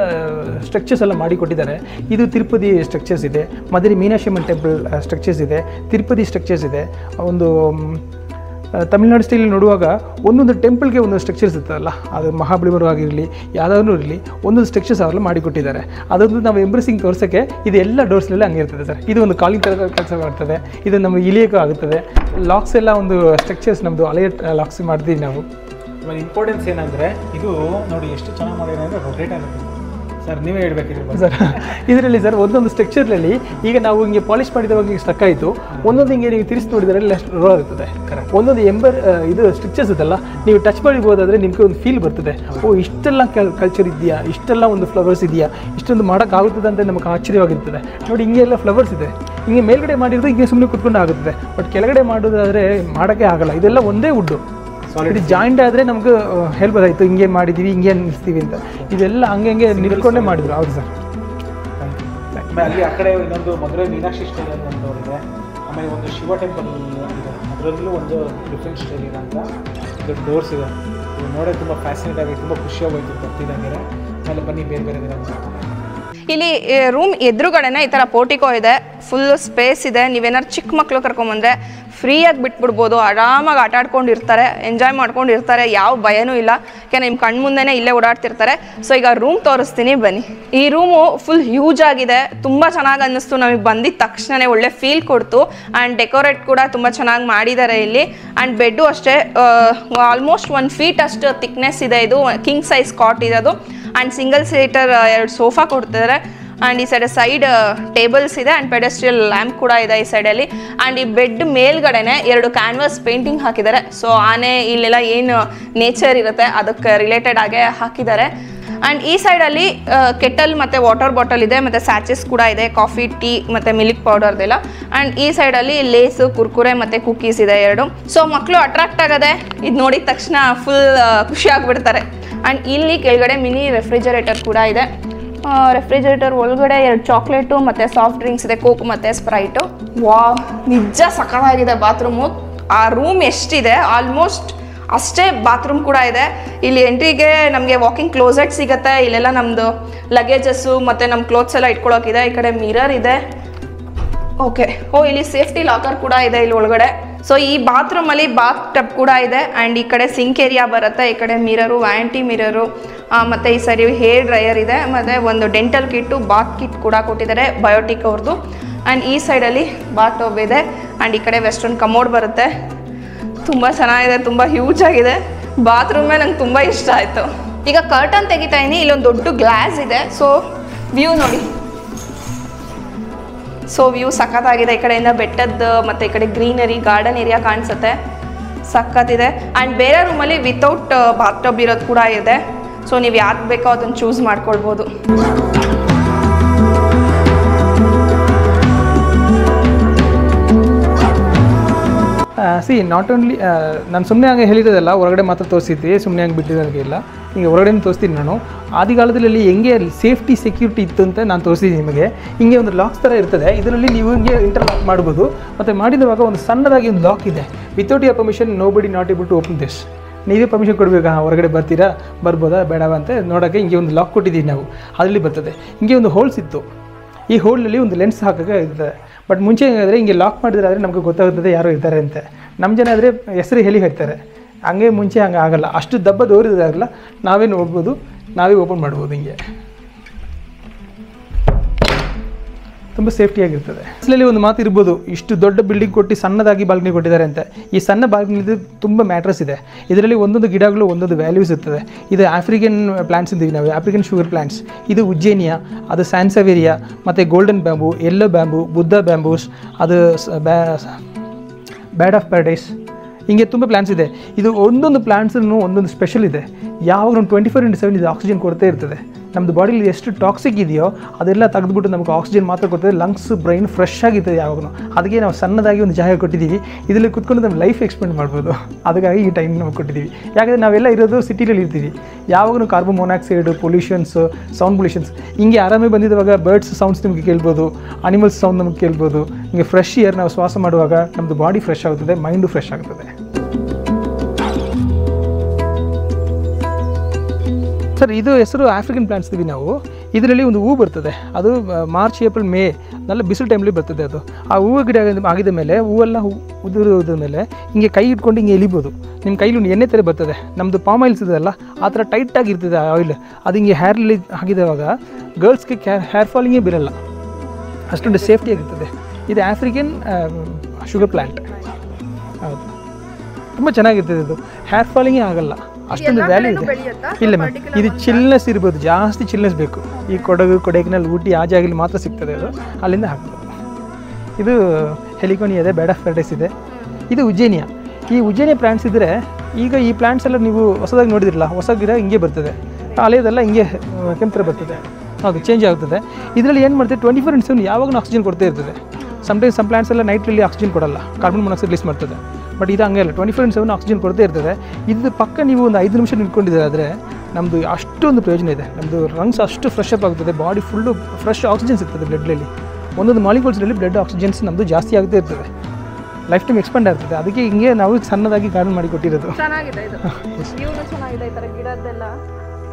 ಸ್ಟ್ರಕ್ಚರ್ಸ್ ಎಲ್ಲ ಮಾಡಿಕೊಟ್ಟಿದ್ದಾರೆ. ಇದು ತಿರುಪತಿ ಸ್ಟ್ರಕ್ಚರ್ಸ್ ಇದೆ, ಮಧುರೆ ಮೀನಾಕ್ಷಿ ಅಮ್ಮನ್ ಟೆಂಪಲ್ ಸ್ಟ್ರಕ್ಚರ್ಸ್ ಇದೆ, ತಿರುಪತಿ ಸ್ಟ್ರಕ್ಚರ್ಸ್ ಇದೆ. ಒಂದು ತಮಿಳ್ನಾಡು ಸ್ಟೈಲಲ್ಲಿ ನೋಡುವಾಗ ಒಂದೊಂದು ಟೆಂಪಲ್ಗೆ ಒಂದೊಂದು ಸ್ಟ್ರಕ್ಚರ್ಸ್ ಇರ್ತದಲ್ಲ, ಅದು ಮಹಾಬಲಿಪುರ ಆಗಿರಲಿ ಯಾವುದಾದ್ರೂ ಇರಲಿ, ಒಂದೊಂದು ಸ್ಟ್ರಕ್ಚರ್ಸ್ ಅವರೆಲ್ಲ ಮಾಡಿಕೊಟ್ಟಿದ್ದಾರೆ. ಅದೊಂದು ನಾವು ಎಂಬ್ರೆಸಿಂಗ್ ತೋರ್ಸೋಕ್ಕೆ ಇದೆಲ್ಲ ಡೋರ್ಸ್ಲೆಲ್ಲ ಹಂಗೆ ಇರ್ತದೆ ಸರ್. ಇದು ಒಂದು ಕಾಲಿಂಗ್ ಥರ ಕೆಲಸ ಮಾಡ್ತದೆ. ಇದು ನಮಗೆ ಇಳಿಯೋಕ್ಕೂ ಆಗುತ್ತದೆ. ಲಾಕ್ಸ್ ಎಲ್ಲ ಒಂದು ಸ್ಟ್ರಕ್ಚರ್ಸ್ ನಮ್ಮದು ಹಳೆಯ ಲಾಕ್ಸ್ ಮಾಡ್ತೀವಿ ನಾವು. ಇಂಪಾರ್ಟೆನ್ಸ್ ಏನಂದರೆ ಇದು ನೋಡಿ ಎಷ್ಟು ಚೆನ್ನಾಗಿ ಮಾಡಿದ್ರೆ ಅಂದರೆ ರೊಟೇಟ್ ಆಗುತ್ತೆ. ಸರ್ ನೀವೇ ಹೇಳ್ಬೇಕಿದ್ರೆ ಸರ್ ಇದರಲ್ಲಿ ಸರ್ ಒಂದೊಂದು ಸ್ಟ್ರಕ್ಚರ್ನಲ್ಲಿ ಈಗ ನಾವು ಹಿಂಗೆ ಪಾಲಿಷ್ ಮಾಡಿದವಾಗ ಸ್ಟಕ್ ಆಯಿತು, ಒಂದೊಂದು ಹಿಂಗೆ ನೀವು ತಿರ್ಸಿ ನೋಡಿದರೆ ರೋ ಆಗುತ್ತದೆ. ಒಂದೊಂದು ಇದು ಸ್ಟ್ರಕ್ಚರ್ಸ್ ಇದೆಲ್ಲ ನೀವು ಟಚ್ ಮಾಡಿಬೋದಾದರೆ ನಿಮಗೆ ಒಂದು ಫೀಲ್ ಬರ್ತದೆ. ಓ ಇಷ್ಟೆಲ್ಲ ಕಲ್ಚರ್ ಇದೆಯಾ, ಇಷ್ಟೆಲ್ಲ ಒಂದು ಫ್ಲವರ್ಸ್ ಇದೆಯಾ, ಇಷ್ಟೊಂದು ಮಾಡೋಕ್ಕಾಗುತ್ತದೆ ಅಂತ ನಮಗೆ ಆಶ್ಚರ್ಯವಾಗಿರ್ತದೆ. ನೋಡಿ ಹಿಂಗೆ ಎಲ್ಲ ಫ್ಲವರ್ಸ್ ಇದೆ, ಹಿಂಗೆ ಮೇಲ್ಗಡೆ ಮಾಡಿರೋದು ಹಿಂಗೆ ಸುಮ್ಮನೆ ಕುತ್ಕೊಂಡು ಆಗುತ್ತದೆ. ಬಟ್ ಕೆಳಗಡೆ ಮಾಡೋದಾದರೆ ಮಾಡೋಕ್ಕೆ ಆಗಲ್ಲ. ಇದೆಲ್ಲ ಒಂದೇ ವುಡ್ಡು. ಇದು ಜಾಯಿಂಟ್ ಆದರೆ ನಮ್ಗೆ ಹೇಳ್ಬೋದಾಯ್ತು ಹಿಂಗೆ ಮಾಡಿದ್ದೀವಿ, ಹಿಂಗೆ ನಿಲ್ಲಿಸ್ತೀವಿ ಅಂತ. ಇದೆಲ್ಲ ಹಂಗೆ ಹಂಗೆ ನಿಲ್ಕೊಂಡೇ ಮಾಡಿದ್ರು. ಹೌದು ಸರ್. ಅಲ್ಲಿ ಆ ಕಡೆ ಇನ್ನೊಂದು ಮಧುರೆ ಮೀನಾಕ್ಷಿ ಸ್ಟೈಲ್ ಅಂತ ಇದೆ, ಆಮೇಲೆ ಒಂದು ಶಿವ ಟೆಂಪಲ್ ಇದೆ, ಅದರಲ್ಲೂ ಒಂದು ಡಿಫ್ರೆಂಟ್ ಸ್ಟೈಲ್ ಇದೆ ಅಂತ ಇದು ಡೋರ್ಸ್ ಇದೆ. ಇದು ನೋಡೋಕೆ ತುಂಬ ಫ್ಯಾಸಿನೇಟ್ ಆಗಿ ತುಂಬ ಖುಷಿಯಾಗೋಯ್ತು ಬರ್ತಿದ್ದಂಗೆ. ಆಮೇಲೆ ಬನ್ನಿ ಬೇರೆ ಬೇರೆ ಇಲ್ಲಿ ರೂಮ್ ಎದುರುಗಡೆನೇ ಈ ಥರ ಪೋರ್ಟಿಕೋ ಇದೆ, ಫುಲ್ ಸ್ಪೇಸ್ ಇದೆ. ನೀವೇನಾದ್ರು ಚಿಕ್ಕ ಮಕ್ಕಳು ಕರ್ಕೊಂಬಂದರೆ ಫ್ರೀಯಾಗಿ ಬಿಟ್ಬಿಡ್ಬೋದು, ಆರಾಮಾಗಿ ಆಟ ಆಡ್ಕೊಂಡಿರ್ತಾರೆ, ಎಂಜಾಯ್ ಮಾಡ್ಕೊಂಡಿರ್ತಾರೆ, ಯಾವ ಭಯನೂ ಇಲ್ಲ. ಯಾಕೆ ನಿಮ್ಮ ಕಣ್ಣು ಮುಂದೆನೇ ಇಲ್ಲೇ ಓಡಾಡ್ತಿರ್ತಾರೆ. ಸೊ ಈಗ ರೂಮ್ ತೋರಿಸ್ತೀನಿ ಬನ್ನಿ. ಈ ರೂಮು ಫುಲ್ ಹ್ಯೂಜ್ ಆಗಿದೆ, ತುಂಬ ಚೆನ್ನಾಗಿ ಅನ್ನಿಸ್ತು ನಮಗೆ. ಬಂದಿದ್ದ ತಕ್ಷಣ ಒಳ್ಳೆ ಫೀಲ್ ಕೊಡ್ತು. ಆ್ಯಂಡ್ ಡೆಕೋರೇಟ್ ಕೂಡ ತುಂಬ ಚೆನ್ನಾಗಿ ಮಾಡಿದ್ದಾರೆ ಇಲ್ಲಿ. ಆ್ಯಂಡ್ ಬೆಡ್ಡು ಅಷ್ಟೇ ಆಲ್ಮೋಸ್ಟ್ 1 feet ಅಷ್ಟು ಥಿಕ್ನೆಸ್ ಇದೆ. ಇದು ಕಿಂಗ್ ಸೈಜ್ ಕಾಟ್ ಇರೋದು. ಆ್ಯಂಡ್ ಸಿಂಗಲ್ ಸೀಟರ್ 2 ಸೋಫಾ ಕೊಡ್ತಿದ್ದಾರೆ. ಆ್ಯಂಡ್ ಈ ಸೈಡ್ ಟೇಬಲ್ಸ್ ಇದೆ ಆ್ಯಂಡ್ ಪೆಡೆಸ್ಟ್ರಿಯಲ್ ಲ್ಯಾಂಪ್ ಕೂಡ ಇದೆ ಈ ಸೈಡಲ್ಲಿ. ಆ್ಯಂಡ್ ಈ ಬೆಡ್ ಮೇಲ್ಗಡೆನೆ 2 ಕ್ಯಾನ್ವಾಸ್ ಪೇಂಟಿಂಗ್ ಹಾಕಿದ್ದಾರೆ. ಸೊ ಆನೆ ಇಲ್ಲೆಲ್ಲ ಏನು ನೇಚರ್ ಇರುತ್ತೆ ಅದಕ್ಕೆ ರಿಲೇಟೆಡ್ ಆಗೇ ಹಾಕಿದ್ದಾರೆ. ಆ್ಯಂಡ್ ಈ ಸೈಡಲ್ಲಿ ಕೆಟಲ್ ಮತ್ತು ವಾಟರ್ ಬಾಟಲ್ ಇದೆ, ಮತ್ತು ಸ್ಯಾಚಸ್ ಕೂಡ ಇದೆ, ಕಾಫಿ, ಟೀ ಮತ್ತು ಮಿಲ್ಕ್ ಪೌಡರ್ದೆಲ್ಲ. ಆ್ಯಂಡ್ ಈ ಸೈಡಲ್ಲಿ ಲೇಸು, ಕುರ್ಕುರೆ ಮತ್ತು ಕುಕ್ಕೀಸ್ ಇದೆ 2. ಸೊ ಮಕ್ಕಳು ಅಟ್ರಾಕ್ಟ್ ಆಗದೆ ಇದು ನೋಡಿದ ತಕ್ಷಣ ಫುಲ್ ಖುಷಿ ಆಗಿಬಿಡ್ತಾರೆ. ಆ್ಯಂಡ್ ಇಲ್ಲಿ ಕೆಳಗಡೆ ಮಿನಿ ರೆಫ್ರಿಜರೇಟರ್ ಕೂಡ ಇದೆ. ರೆಫ್ರಿಜರೇಟರ್ ಒಳಗಡೆ 2 ಚಾಕ್ಲೇಟು ಮತ್ತು ಸಾಫ್ಟ್ ಡ್ರಿಂಕ್ಸ್ ಇದೆ, ಕೋಕ್ ಮತ್ತು ಸ್ಪ್ರೈಟು. ನಿಜ ಸಖತ್ತಾಗಿದೆ ಬಾತ್ರೂಮು. ಆ ರೂಮ್ ಎಷ್ಟಿದೆ ಆಲ್ಮೋಸ್ಟ್ ಅಷ್ಟೇ ಬಾತ್ರೂಮ್ ಕೂಡ ಇದೆ. ಇಲ್ಲಿ ಎಂಟ್ರಿಗೆ ನಮಗೆ ವಾಕಿಂಗ್ ಕ್ಲೋಸೆಟ್ ಸಿಗುತ್ತೆ. ಇಲ್ಲೆಲ್ಲ ನಮ್ಮದು ಲಗೇಜಸ್ಸು ಮತ್ತು ನಮ್ಮ ಕ್ಲೋತ್ಸ್ ಎಲ್ಲ ಇಟ್ಕೊಳ್ಳೋಕಿದೆ. ಈ ಕಡೆ ಮಿರರ್ ಇದೆ. ಓಕೆ, ಇಲ್ಲಿ ಸೇಫ್ಟಿ ಲಾಕರ್ ಕೂಡ ಇದೆ ಇಲ್ಲಿ ಒಳಗಡೆ. ಸೊ ಈ ಬಾತ್ರೂಮಲ್ಲಿ ಬಾತ್ ಟಬ್ ಕೂಡ ಇದೆ. ಆ್ಯಂಡ್ ಈ ಕಡೆ ಸಿಂಕ್ ಏರಿಯಾ ಬರುತ್ತೆ. ಈ ಕಡೆ ಮಿರರು, ವ್ಯಾಂಟಿ ಮಿರರು, ಮತ್ತು ಈ ಸರಿ ಹೇರ್ ಡ್ರೈಯರ್ ಇದೆ, ಮತ್ತು ಒಂದು ಡೆಂಟಲ್ ಕಿಟ್ಟು, ಬಾತ್ ಕಿಟ್ ಕೂಡ ಕೊಟ್ಟಿದ್ದಾರೆ ಬಯೋಟಿಕ್ ಅವ್ರದ್ದು. ಆ್ಯಂಡ್ ಈ ಸೈಡಲ್ಲಿ ಬಾತ್ ಟಬ್ ಇದೆ. ಆ್ಯಂಡ್ ಈ ಕಡೆ ವೆಸ್ಟರ್ನ್ ಕಮೋಡ್ ಬರುತ್ತೆ. ತುಂಬ ಚೆನ್ನಾಗಿದೆ, ತುಂಬ ಹ್ಯೂಜ್ ಆಗಿದೆ. ಬಾತ್ರೂಮೇ ನಂಗೆ ತುಂಬ ಇಷ್ಟ ಆಯಿತು. ಈಗ ಕರ್ಟನ್ ತೆಗಿತಾ ಇದ್ದೀನಿ. ಇಲ್ಲೊಂದು ದೊಡ್ಡ ಗ್ಲಾಸ್ ಇದೆ. ಸೊ ವ್ಯೂ ನೋಡಿ. ಸೊ ವ್ಯೂ ಸಖತ್ತಾಗಿದೆ. ಈ ಕಡೆಯಿಂದ ಬೆಟ್ಟದ್ದು ಮತ್ತು ಈ ಕಡೆ ಗ್ರೀನರಿ ಗಾರ್ಡನ್ ಏರಿಯಾ ಕಾಣಿಸುತ್ತೆ. ಸಖತ್ತಿದೆ. ಆ್ಯಂಡ್ ಬೇರೆ ರೂಮಲ್ಲಿ ವಿತೌಟ್ ಬಾತ್ ಟಬ್ ಇರೋದು ಕೂಡ ಇದೆ. ಸೊ ನೀವು ಯಾವ್ದು ಬೇಕೋ ಅದನ್ನು ಚೂಸ್ ಮಾಡ್ಕೊಳ್ಬೋದು. ಸಿ ನಾಟ್ ಓನ್ಲಿ ನಾನು ಸುಮ್ಮನೆ ಹಂಗೆ ಹೇಳಿರೋದಲ್ಲ, ಹೊರಗಡೆ ಮಾತ್ರ ತೋರಿಸಿದ್ವಿ, ಸುಮ್ಮನೆ ಹಂಗೆ ಬಿಟ್ಟಿರೋಂಗೆ ಇಲ್ಲ. ಈಗ ಹೊರಗಡೆ ತೋರಿಸ್ತೀನಿ ನಾನು. ಆದಿಕಾಲದಲ್ಲಿ ಹೆಂಗೆ ಸೇಫ್ಟಿ ಸೆಕ್ಯೂರಿಟಿ ಇತ್ತು ಅಂತ ನಾನು ತೋರಿಸಿದ್ದೀನಿ ನಿಮಗೆ. ಹಿಂಗೆ ಒಂದು ಲಾಕ್ಸ್ ಥರ ಇರ್ತದೆ, ಇದರಲ್ಲಿ ನೀವು ಹಿಂಗೆ ಇಂಟರ್ಲಾಕ್ ಮಾಡ್ಬೋದು. ಮತ್ತು ಮಾಡಿದವಾಗ ಒಂದು ಸಣ್ಣದಾಗಿ ಒಂದು ಲಾಕ್ ಇದೆ. Without your permission nobody not able to open this. ನೀವೇ ಪರ್ಮಿಷನ್ ಕೊಡಬೇಕಾ, ಹೊರಗಡೆ ಬರ್ತೀರಾ, ಬರ್ಬೋದಾ ಬೇಡವಾ ಅಂತ ನೋಡೋಕ್ಕೆ ಹಿಂಗೆ ಒಂದು ಲಾಕ್ ಕೊಟ್ಟಿದ್ದೀವಿ ನಾವು, ಅದರಲ್ಲಿ ಬರ್ತದೆ. ಹಿಂಗೆ ಒಂದು ಹೋಲ್ಸ್ ಇತ್ತು, ಈ ಹೋಲ್ನಲ್ಲಿ ಒಂದು ಲೆನ್ಸ್ ಹಾಕೋಕ್ಕೆ ಇರ್ತದೆ. ಬಟ್ ಮುಂಚೆ ಏನಾದರೆ ಹಿಂಗೆ ಲಾಕ್ ಮಾಡಿದ್ರೆ ನಮಗೆ ಗೊತ್ತಾಗುತ್ತದೆ ಯಾರು ಇರ್ತಾರೆ ಅಂತ. ನಮ್ಮ ಜನ ಆದರೆ ಹೆಸರು ಹೇಳಿ ಹೇಳ್ತಾರೆ, ಹಂಗೆ ಮುಂಚೆ ಹಂಗೆ ಆಗಲ್ಲ, ಅಷ್ಟು ದಬ್ಬ ದೋರಿದಾಗಲ್ಲ, ನಾವೇ ನೋಡ್ಬೋದು, ನಾವೇ ಓಪನ್ ಮಾಡ್ಬೋದು. ಹಿಂಗೆ ತುಂಬ ಸೇಫ್ಟಿಯಾಗಿರ್ತದೆ. ಅಸಲಲ್ಲಿ ಒಂದು ಮಾತು ಇರ್ಬೋದು, ಇಷ್ಟು ದೊಡ್ಡ ಬಿಲ್ಡಿಂಗ್ ಕೊಟ್ಟು ಸಣ್ಣದಾಗಿ ಬಾಲ್ಕನಿ ಕೊಟ್ಟಿದ್ದಾರೆ ಅಂತ. ಈ ಸಣ್ಣ ಬಾಲ್ಕನಿದು ತುಂಬ ಮ್ಯಾಟ್ರಸ್ ಇದೆ. ಇದರಲ್ಲಿ ಒಂದೊಂದು ಗಿಡಗಳು ಒಂದೊಂದು ವ್ಯಾಲ್ಯೂಸ್ ಇರ್ತದೆ. ಇದು ಆಫ್ರಿಕನ್ ಪ್ಲಾಂಟ್ಸ್ ಇದ್ದೀವಿ ನಾವು, ಆಫ್ರಿಕನ್ ಶುಗರ್ ಪ್ಲಾಂಟ್ಸ್. ಇದು ಉಜ್ಜೇನಿಯಾ, ಅದು ಸ್ಯಾನ್ಸವೇರಿಯಾ, ಮತ್ತು golden bamboo, yellow bamboo, Buddha bamboos, ಅದು ಬ್ಯಾಡ್ ಆಫ್ ಪ್ಯಾರಡೈಸ್. ಹಿಂಗೆ ತುಂಬ ಪ್ಲಾಂಟ್ಸ್ ಇದೆ. ಇದು ಒಂದೊಂದು ಪ್ಲಾಂಟ್ಸನ್ನು ಒಂದೊಂದು ಸ್ಪೆಷಲ್ ಇದೆ. ಯಾವಾಗ ಒಂದು 24/7 ಇದು ಆಕ್ಸಿಜನ್ ಕೊಡ್ತಾ ಇರ್ತದೆ. ನಮ್ಮದು ಬಾಡಿಲಿ ಎಷ್ಟು ಟಾಕ್ಸಿಕ್ ಇದೆಯೋ ಅದೆಲ್ಲ ತೆಗೆದುಬಿಟ್ಟು ನಮಗೆ ಆಕ್ಸಿಜನ್ ಮಾತ್ರ ಕೊಡ್ತದೆ. ಲಂಗ್ಸ್, ಬ್ರೈನ್ ಫ್ರೆಶ್ ಆಗಿರ್ತದೆ ಯಾವಾಗಲೂ. ಅದಕ್ಕೆ ನಾವು ಸಣ್ಣದಾಗಿ ಒಂದು ಜಾಗ ಕೊಟ್ಟಿದ್ದೀವಿ. ಇದರಲ್ಲಿ ಕುತ್ಕೊಂಡು ನಮ್ಮ ಲೈಫ್ ಎಕ್ಸ್ಪೆಂಡ್ ಮಾಡ್ಬೋದು. ಅದಕ್ಕಾಗಿ ಈ ಟೈಮ್ ನಾವು ಕೊಟ್ಟಿದ್ದೀವಿ. ಯಾಕಂದರೆ ನಾವೆಲ್ಲ ಇರೋದು ಸಿಟಿಯಲ್ಲಿ ಇರ್ತೀವಿ. ಯಾವಾಗಲೂ carbon monoxide, pollutions, sound pollutions. ಹಿಂಗೆ ಆರಾಮೇ ಬಂದಿರುವಾಗ ಬರ್ಡ್ಸ್ ಸೌಂಡ್ಸ್ ನಿಮಗೆ ಕೇಳ್ಬೋದು, ಅನಿಮಲ್ಸ್ ಸೌಂಡ್ ನಮಗೆ ಕೇಳ್ಬೋದು. ಹಿಂಗೆ ಫ್ರೆಶ್ ಏರ್ ನಾವು ಶ್ವಾಸ ಮಾಡುವಾಗ ನಮ್ಮದು ಬಾಡಿ ಫ್ರೆಶ್ ಆಗುತ್ತದೆ, ಮೈಂಡು ಫ್ರೆಶ್ ಆಗುತ್ತದೆ. ಸರ್, ಇದು ಹೆಸರು ಆಫ್ರಿಕನ್ ಪ್ಲಾಂಟ್ಸ್ ಇದ್ದೀವಿ ನಾವು. ಇದರಲ್ಲಿ ಒಂದು ಹೂವು ಬರ್ತದೆ, ಅದು ಮಾರ್ಚ್, ಏಪ್ರಿಲ್, ಮೇ നല്ല ಬಿಸಿಲು ಟೈಮಲ್ಲಿ ಬರ್ತದೆ ಅದು. ಆ ಹೂವು ಗಿಡ ಆಗಿದ ಮೇಲೆ ಹೂವೆಲ್ಲ ಉದುರಿದ ಮೇಲೆ ಹಿಂಗೆ ಕೈ ಇಟ್ಕೊಂಡು ಹಿಂಗೆ ಎಲಿಬೋದು. ನಿಮ್ಮ ಕೈಲಿ ಎಣ್ಣೆ ಥರ ಬರ್ತದೆ. ನಮ್ಮದು ಪಾಮ್ ಆಯಿಲ್ಸ್ ಇದೆಯಲ್ಲ, ಆ ಥರ ಟೈಟಾಗಿ ಇರ್ತದೆ ಆ ಆಯಿಲ್. ಅದು ಹಿಂಗೆ ಹೇರಲ್ಲಿ ಹಾಕಿದವಾಗ ಗರ್ಲ್ಸ್ಗೆ ಹೇರ್ ಫಾಲಿಂಗೇ ಬಿರಲ್ಲ, ಅಷ್ಟೊಂದು ಸೇಫ್ಟಿಯಾಗಿರ್ತದೆ. ಇದು ಆಫ್ರಿಕನ್ ಶುಗರ್ ಪ್ಲ್ಯಾಂಟ್. ಹೌದು, ತುಂಬ ಚೆನ್ನಾಗಿರ್ತದೆ. ಇದು ಹೇರ್ ಫಾಲಿಂಗೇ ಆಗಲ್ಲ, ಅಷ್ಟೊಂದು ವ್ಯಾಲ್ಯೂ ಇದೆ. ಇಲ್ಲ ಮ್ಯಾಮ್, ಇದು ಚಿಲ್ನೆಸ್ ಇರ್ಬೋದು, ಜಾಸ್ತಿ ಚಿಲ್ನೆಸ್ ಬೇಕು. ಈ ಕೊಡಗು, ಕೊಡೈಕೆನಾಲ್, ಊಟಿ ಆ ಜಾಗದಲ್ಲಿ ಮಾತ್ರ ಸಿಗ್ತದೆ ಅದು, ಅಲ್ಲಿಂದ ಹಾಕ್ಬೋದು. ಇದು ಹೆಲಿಕೋನಿಯಾ ಇದೆ, ಬ್ಯಾಡ್ ಆಫ್ ಪ್ಯಾರಡೈಸ್ ಇದೆ. ಇದು ಉಜ್ಜೇನಿಯಾ. ಈ ಉಜ್ಜೇನಿಯಾ ಪ್ಲಾಂಟ್ಸ್ ಇದ್ದರೆ, ಈಗ ಈ ಪ್ಲಾಂಟ್ಸ್ ಎಲ್ಲ ನೀವು ಹೊಸದಾಗಿ ನೋಡಿದಿರಲ್ಲ, ಹೊಸ ಗಿಡ ಹಿಂಗೆ ಬರ್ತದೆ, ಹಳೆಯದೆಲ್ಲ ಹಿಂಗೆ ಕೆಂಪು ಥರ ಬರ್ತದೆ. ಹೌದು, ಚೇಂಜ್ ಆಗ್ತದೆ. ಇದರಲ್ಲಿ ಏನು ಮಾಡ್ತದೆ, 24/7 ಯಾವಾಗಲೂ ಆಕ್ಸಿಜನ್ ಕೊಡ್ತಾ ಇರ್ತದೆ. ಸಮ್ಟೈಮ್ಸ್ ಸಮ್ ಪ್ಲಾಂಟ್ಸ್ ಎಲ್ಲ ನೈಟ್ರಲ್ಲಿ ಆಕ್ಸಿಜನ್ ಕೊಡಲ್ಲ, ಕಾರ್ಬನ್ ಮೊನಾಕ್ಸೈಡ್ ರಿಲೀಸ್ ಮಾಡ್ತದೆ. ಬಟ್ ಇದು ಹಂಗೆ ಅಲ್ಲ, 24/7 ಆಕ್ಸಿಜನ್ ಕೊಡ್ತಾ ಇರ್ತದೆ. ಇದು ಪಕ್ಕ ನೀವು ಒಂದು 5 ನಿಮಿಷ ನಿಂತ್ಕೊಂಡಿದ್ದೀರ ಆದರೆ ನಮ್ಮದು ಅಷ್ಟೊಂದು ಪ್ರಯೋಜನ ಇದೆ. ನಮ್ಮದು ಲಂಗ್ಸ್ ಅಷ್ಟು ಫ್ರೆಶ್ ಅಪ್ ಆಗುತ್ತದೆ, ಬಾಡಿ ಫುಲ್ಲು ಫ್ರೆಶ್ ಆಕ್ಸಿಜನ್ ಸಿಗ್ತದೆ. ಬ್ಲಡ್ಡಲ್ಲಿ ಒಂದೊಂದು ಮಾಲಿಕ್ಯೂಲ್ಸ್ನಲ್ಲಿ ಬ್ಲಡ್ ಆಕ್ಸಿಜನ್ಸ್ ನಮ್ಮದು ಜಾಸ್ತಿ ಆಗ್ತಾ ಇರ್ತದೆ, ಲೈಫ್ ಟೈಮ್ ಎಕ್ಸ್ಪೆಂಡ್ ಆಗ್ತದೆ. ಅದಕ್ಕೆ ಹಿಂಗೆ ನಾವು ಸಣ್ಣದಾಗಿ ಗಾರ್ಡನ್ ಮಾಡಿ ಕೊಟ್ಟಿರೋದು. ಚೆನ್ನಾಗಿದೆ ಇದು, ಚೆನ್ನಾಗಿದೆ ಈ ಥರ ಗಿಡದ್ದೆಲ್ಲ.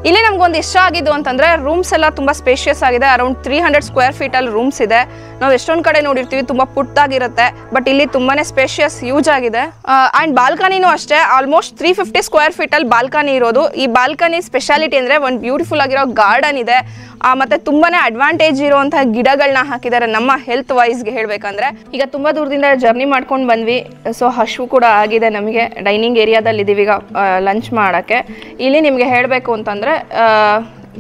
ಇಲ್ಲಿ ನಮ್ಗೊಂದು ಇಷ್ಟ ಆಗಿದ್ದು ಅಂತಂದ್ರೆ ರೂಮ್ಸ್ ಎಲ್ಲ ತುಂಬಾ ಸ್ಪೇಷಿಯಸ್ ಆಗಿದೆ. ಅರೌಂಡ್ 300 ಸ್ಕ್ವೇರ್ ಫೀಟ್ ಅಲ್ಲಿ ರೂಮ್ಸ್ ಇದೆ. ನಾವು ಎಷ್ಟೊಂದು ಕಡೆ ನೋಡಿರ್ತೀವಿ ತುಂಬಾ ಪುಟ್ಟದಾಗಿರುತ್ತೆ, ಬಟ್ ಇಲ್ಲಿ ತುಂಬಾನೇ ಸ್ಪೇಷಿಯಸ್, ಯೂಜ್ ಆಗಿದೆ. ಅಂಡ್ ಬಾಲ್ಕನಿನೂ ಅಷ್ಟೇ, ಆಲ್ಮೋಸ್ಟ್ 350 ಸ್ಕ್ವೇರ್ ಫೀಟ್ ಅಲ್ಲಿ ಬಾಲ್ಕನಿ ಇರೋದು. ಈ ಬಾಲ್ಕನಿ ಸ್ಪೆಷಾಲಿಟಿ ಅಂದ್ರೆ ಒಂದು ಬ್ಯೂಟಿಫುಲ್ ಆಗಿರೋ ಗಾರ್ಡನ್ ಇದೆ, ಮತ್ತೆ ತುಂಬಾನೇ ಅಡ್ವಾಂಟೇಜ್ ಇರುವಂತಹ ಗಿಡಗಳನ್ನ ಹಾಕಿದ್ದಾರೆ ನಮ್ಮ ಹೆಲ್ತ್ ವೈಸ್ಗೆ ಹೇಳ್ಬೇಕಂದ್ರೆ. ಈಗ ತುಂಬಾ ದೂರದಿಂದ ಜರ್ನಿ ಮಾಡ್ಕೊಂಡು ಬಂದ್ವಿ, ಸೊ ಹಶು ಕೂಡ ಆಗಿದೆ ನಮಗೆ. ಡೈನಿಂಗ್ ಏರಿಯಾದಲ್ಲಿ ಇದೀವಿ ಈಗ ಲಂಚ್ ಮಾಡೋಕ್ಕೆ. ಇಲ್ಲಿ ನಿಮಗೆ ಹೇಳಬೇಕು ಅಂತಂದರೆ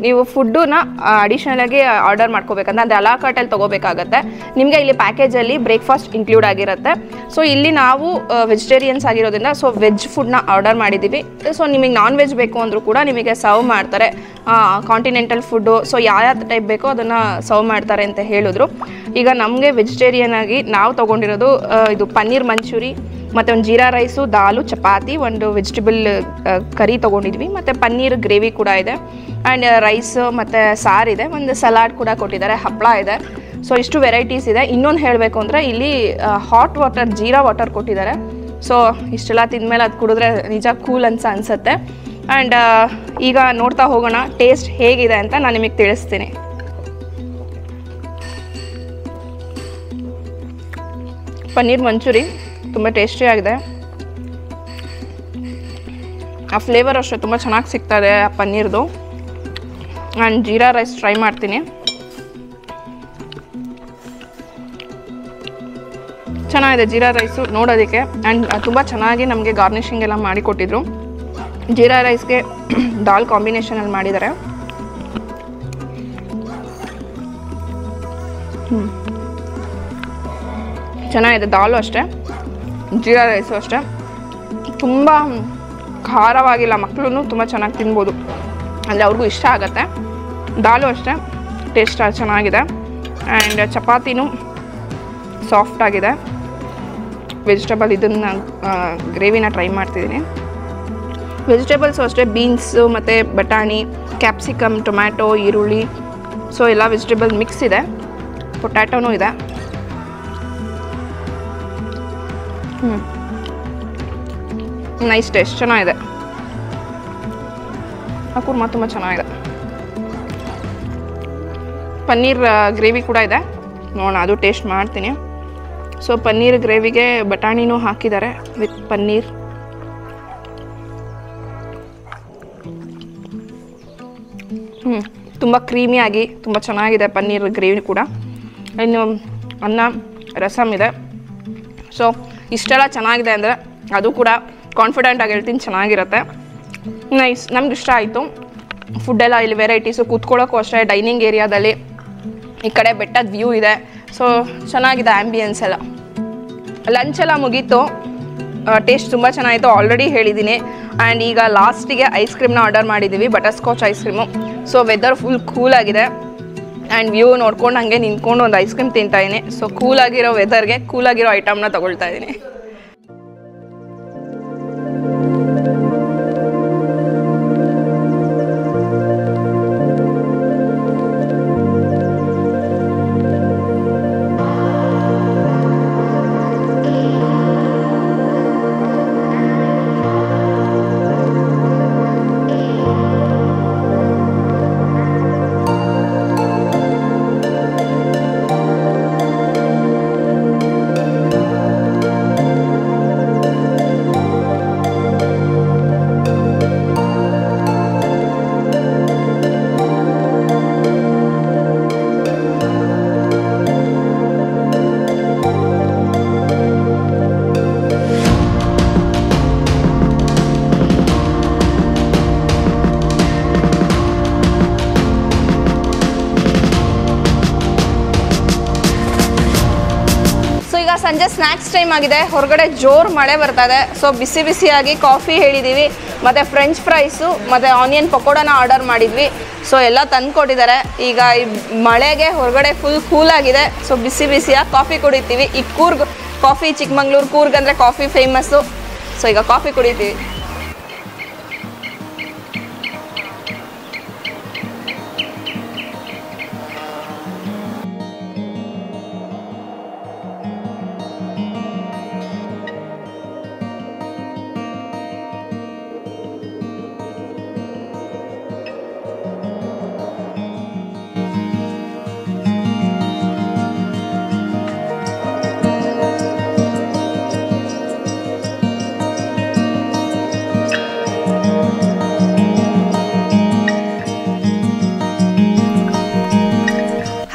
ನೀವು ಫುಡ್ಡನ್ನ ಅಡಿಷನಲ್ ಆಗಿ ಆರ್ಡರ್ ಮಾಡ್ಕೋಬೇಕಂದ್ರೆ ಅಂದರೆ ಅಲಾ ಕಾರ್ಟಲ್ಲಿ ತೊಗೋಬೇಕಾಗತ್ತೆ. ನಿಮಗೆ ಇಲ್ಲಿ ಪ್ಯಾಕೇಜಲ್ಲಿ ಬ್ರೇಕ್ಫಾಸ್ಟ್ ಇನ್ಕ್ಲೂಡ್ ಆಗಿರುತ್ತೆ. ಸೊ ಇಲ್ಲಿ ನಾವು ವೆಜಿಟೇರಿಯನ್ಸ್ ಆಗಿರೋದ್ರಿಂದ ಸೊ ವೆಜ್ ಫುಡ್ನ ಆರ್ಡರ್ ಮಾಡಿದ್ದೀವಿ. ಸೊ ನಿಮಗೆ ನಾನ್ ವೆಜ್ ಬೇಕು ಅಂದರೂ ಕೂಡ ನಿಮಗೆ ಸರ್ವ್ ಮಾಡ್ತಾರೆ, ಕಾಂಟಿನೆಂಟಲ್ ಫುಡ್ಡು. ಸೊ ಯಾವ ಟೈಪ್ ಬೇಕೋ ಅದನ್ನು ಸರ್ವ್ ಮಾಡ್ತಾರೆ ಅಂತ ಹೇಳಿದ್ರು. ಈಗ ನಮಗೆ ವೆಜಿಟೇರಿಯನ್ ಆಗಿ ನಾವು ತೊಗೊಂಡಿರೋದು ಇದು ಪನ್ನೀರ್ ಮಂಚೂರಿ, ಮತ್ತು ಒಂದು ಜೀರಾ ರೈಸು, ದಾಲು, ಚಪಾತಿ, ಒಂದು ವೆಜಿಟೇಬಲ್ ಕರಿ ತೊಗೊಂಡಿದ್ವಿ, ಮತ್ತು ಪನ್ನೀರ್ ಗ್ರೇವಿ ಕೂಡ ಇದೆ, ಆ್ಯಂಡ್ ರೈಸ್ ಮತ್ತು ಸಾರಿದೆ, ಒಂದು ಸಲಾಡ್ ಕೂಡ ಕೊಟ್ಟಿದ್ದಾರೆ, ಹಪ್ಪಳ ಇದೆ. ಸೊ ಇಷ್ಟು ವೆರೈಟೀಸ್ ಇದೆ. ಇನ್ನೊಂದು ಹೇಳಬೇಕು ಅಂದರೆ ಇಲ್ಲಿ ಹಾಟ್ ವಾಟರ್, ಜೀರಾ ವಾಟರ್ ಕೊಟ್ಟಿದ್ದಾರೆ. ಸೊ ಇಷ್ಟೆಲ್ಲ ತಿಂದಮೇಲೆ ಅದು ಕುಡಿದ್ರೆ ನಿಜ ಕೂಲ್ ಅನ್ಸುತ್ತೆ. ಆ್ಯಂಡ್ ಈಗ ನೋಡ್ತಾ ಹೋಗೋಣ ಟೇಸ್ಟ್ ಹೇಗಿದೆ ಅಂತ ನಾನು ನಿಮಗೆ ತಿಳಿಸ್ತೀನಿ. ಪನ್ನೀರ್ ಮಂಚೂರಿ ತುಂಬ ಟೇಸ್ಟಿಯಾಗಿದೆ. ಆ ಫ್ಲೇವರ್ ಅಷ್ಟೇ ತುಂಬ ಚೆನ್ನಾಗಿ ಸಿಗ್ತದೆ ಆ ಪನ್ನೀರ್ದು. ಆ್ಯಂಡ್ ಜೀರಾ ರೈಸ್ ಟ್ರೈ ಮಾಡ್ತೀನಿ. ಚೆನ್ನಾಗಿದೆ ಜೀರಾ ರೈಸು ನೋಡೋದಕ್ಕೆ. ಆ್ಯಂಡ್ ತುಂಬ ಚೆನ್ನಾಗಿ ನಮಗೆ ಗಾರ್ನಿಷಿಂಗ್ ಎಲ್ಲ ಮಾಡಿಕೊಟ್ಟಿದ್ರು. ಜೀರಾ ರೈಸ್ಗೆ ದಾಲ್ ಕಾಂಬಿನೇಷನಲ್ಲಿ ಮಾಡಿದ್ದಾರೆ. ಚೆನ್ನಾಗಿದೆ. ದಾಲು ಅಷ್ಟೇ, ಜೀರಾ ರೈಸು ಅಷ್ಟೇ, ತುಂಬ ಖಾರವಾಗಿಲ್ಲ. ಮಕ್ಕಳು ತುಂಬ ಚೆನ್ನಾಗಿ ತಿನ್ಬೋದು, ಅಂದರೆ ಅವ್ರಿಗೂ ಇಷ್ಟ ಆಗುತ್ತೆ. ದಾಲು ಅಷ್ಟೇ ಟೇಸ್ಟ್ ಚೆನ್ನಾಗಿದೆ. ಆ್ಯಂಡ್ ಚಪಾತಿನೂ ಸಾಫ್ಟಾಗಿದೆ. ವೆಜಿಟೇಬಲ್ ಇದನ್ನು ಗ್ರೇವಿನ ಟ್ರೈ ಮಾಡ್ತಿದ್ದೀನಿ. ವೆಜಿಟೇಬಲ್ಸು ಅಷ್ಟೇ, ಬೀನ್ಸು ಮತ್ತು ಬಟಾಣಿ, ಕ್ಯಾಪ್ಸಿಕಮ್, ಟೊಮ್ಯಾಟೊ, ಈರುಳ್ಳಿ, ಸೊ ಎಲ್ಲ ವೆಜಿಟೇಬಲ್ ಮಿಕ್ಸ್ ಇದೆ. ಪೊಟ್ಯಾಟೊನೂ ಇದೆ. ನೈಸ್ ಟೇಸ್ಟ್, ಚೆನ್ನಾಗಿದೆ. ಆ ಕುರ್ಮಾ ತುಂಬ ಚೆನ್ನಾಗಿದೆ. ಪನ್ನೀರ್ ಗ್ರೇವಿ ಕೂಡ ಇದೆ, ನೋಡೋಣ ಅದು ಟೇಸ್ಟ್ ಮಾಡ್ತೀನಿ. ಸೊ ಪನ್ನೀರ್ ಗ್ರೇವಿಗೆ ಬಟಾಣಿನೂ ಹಾಕಿದ್ದಾರೆ ವಿತ್ ಪನ್ನೀರ್. ತುಂಬ ಕ್ರೀಮಿಯಾಗಿ ತುಂಬ ಚೆನ್ನಾಗಿದೆ ಪನ್ನೀರ್ ಗ್ರೇವಿ ಕೂಡ. ಇನ್ನು ಅನ್ನ, ರಸಮ್ ಇದೆ. ಸೊ ಇಷ್ಟೆಲ್ಲ ಚೆನ್ನಾಗಿದೆ ಅಂದರೆ ಅದು ಕೂಡ ಕಾನ್ಫಿಡೆಂಟಾಗಿ ಹೇಳ್ತೀನಿ ಚೆನ್ನಾಗಿರುತ್ತೆ. ನೈಸ್, ನಮ್ಗೆ ಇಷ್ಟ ಆಯಿತು. ಫುಡ್ಡೆಲ್ಲ ಇಲ್ಲಿ ವೆರೈಟೀಸು, ಕೂತ್ಕೊಳ್ಳೋಕ್ಕೂ ಅಷ್ಟೇ ಡೈನಿಂಗ್ ಏರಿಯಾದಲ್ಲಿ. ಈ ಕಡೆ ಬೆಟ್ಟದ ವ್ಯೂ ಇದೆ. ಸೊ ಚೆನ್ನಾಗಿದೆ ಆ್ಯಂಬಿಯನ್ಸ್ ಎಲ್ಲ. ಲಂಚ್ ಎಲ್ಲ ಮುಗೀತು. ಟೇಸ್ಟ್ ತುಂಬ ಚೆನ್ನಾಗಿತ್ತು, ಆಲ್ರೆಡಿ ಹೇಳಿದ್ದೀನಿ. ಆ್ಯಂಡ್ ಈಗ ಲಾಸ್ಟಿಗೆ ಐಸ್ ಕ್ರೀಮ್ನ ಆರ್ಡರ್ ಮಾಡಿದ್ದೀವಿ, butterscotch ice cream. So weather full ಕೂಲಾಗಿದೆ ಆ್ಯಂಡ್ ವ್ಯೂ ನೋಡ್ಕೊಂಡು ಹಾಗೆ ನಿಂತ್ಕೊಂಡು ಒಂದು ಐಸ್ ಕ್ರೀಮ್ ತಿಂತಾಯಿದ್ದೀನಿ. ಸೊ ಕೂಲಾಗಿರೋ ವೆದರ್ಗೆ ಕೂಲಾಗಿರೋ ಐಟಮ್ನ ತೊಗೊಳ್ತಾ ಇದ್ದೀನಿ. ಸಂಜೆ ಸ್ನ್ಯಾಕ್ಸ್ ಟೈಮ್ ಆಗಿದೆ, ಹೊರಗಡೆ ಜೋರು ಮಳೆ ಬರ್ತಾ ಇದೆ. ಸೊ ಬಿಸಿ ಬಿಸಿಯಾಗಿ ಕಾಫಿ ಹೇಳಿದ್ದೀವಿ, ಮತ್ತು ಫ್ರೆಂಚ್ ಫ್ರೈಸು ಮತ್ತು ಆನಿಯನ್ ಪಕೋಡನ ಆರ್ಡರ್ ಮಾಡಿದ್ವಿ. ಸೊ ಎಲ್ಲ ತಂದುಕೊಟ್ಟಿದ್ದಾರೆ. ಈಗ ಈ ಮಳೆಗೆ ಹೊರಗಡೆ ಫುಲ್ ಕೂಲಾಗಿದೆ. ಸೊ ಬಿಸಿ ಬಿಸಿಯಾಗಿ ಕಾಫಿ ಕುಡಿತೀವಿ. ಈ ಕೂರ್ಗ್ ಕಾಫಿ, ಚಿಕ್ಕಮಂಗ್ಳೂರು ಕೂರ್ಗ್ ಅಂದರೆ ಕಾಫಿ ಫೇಮಸ್ಸು. ಸೊ ಈಗ ಕಾಫಿ ಕುಡಿತೀವಿ.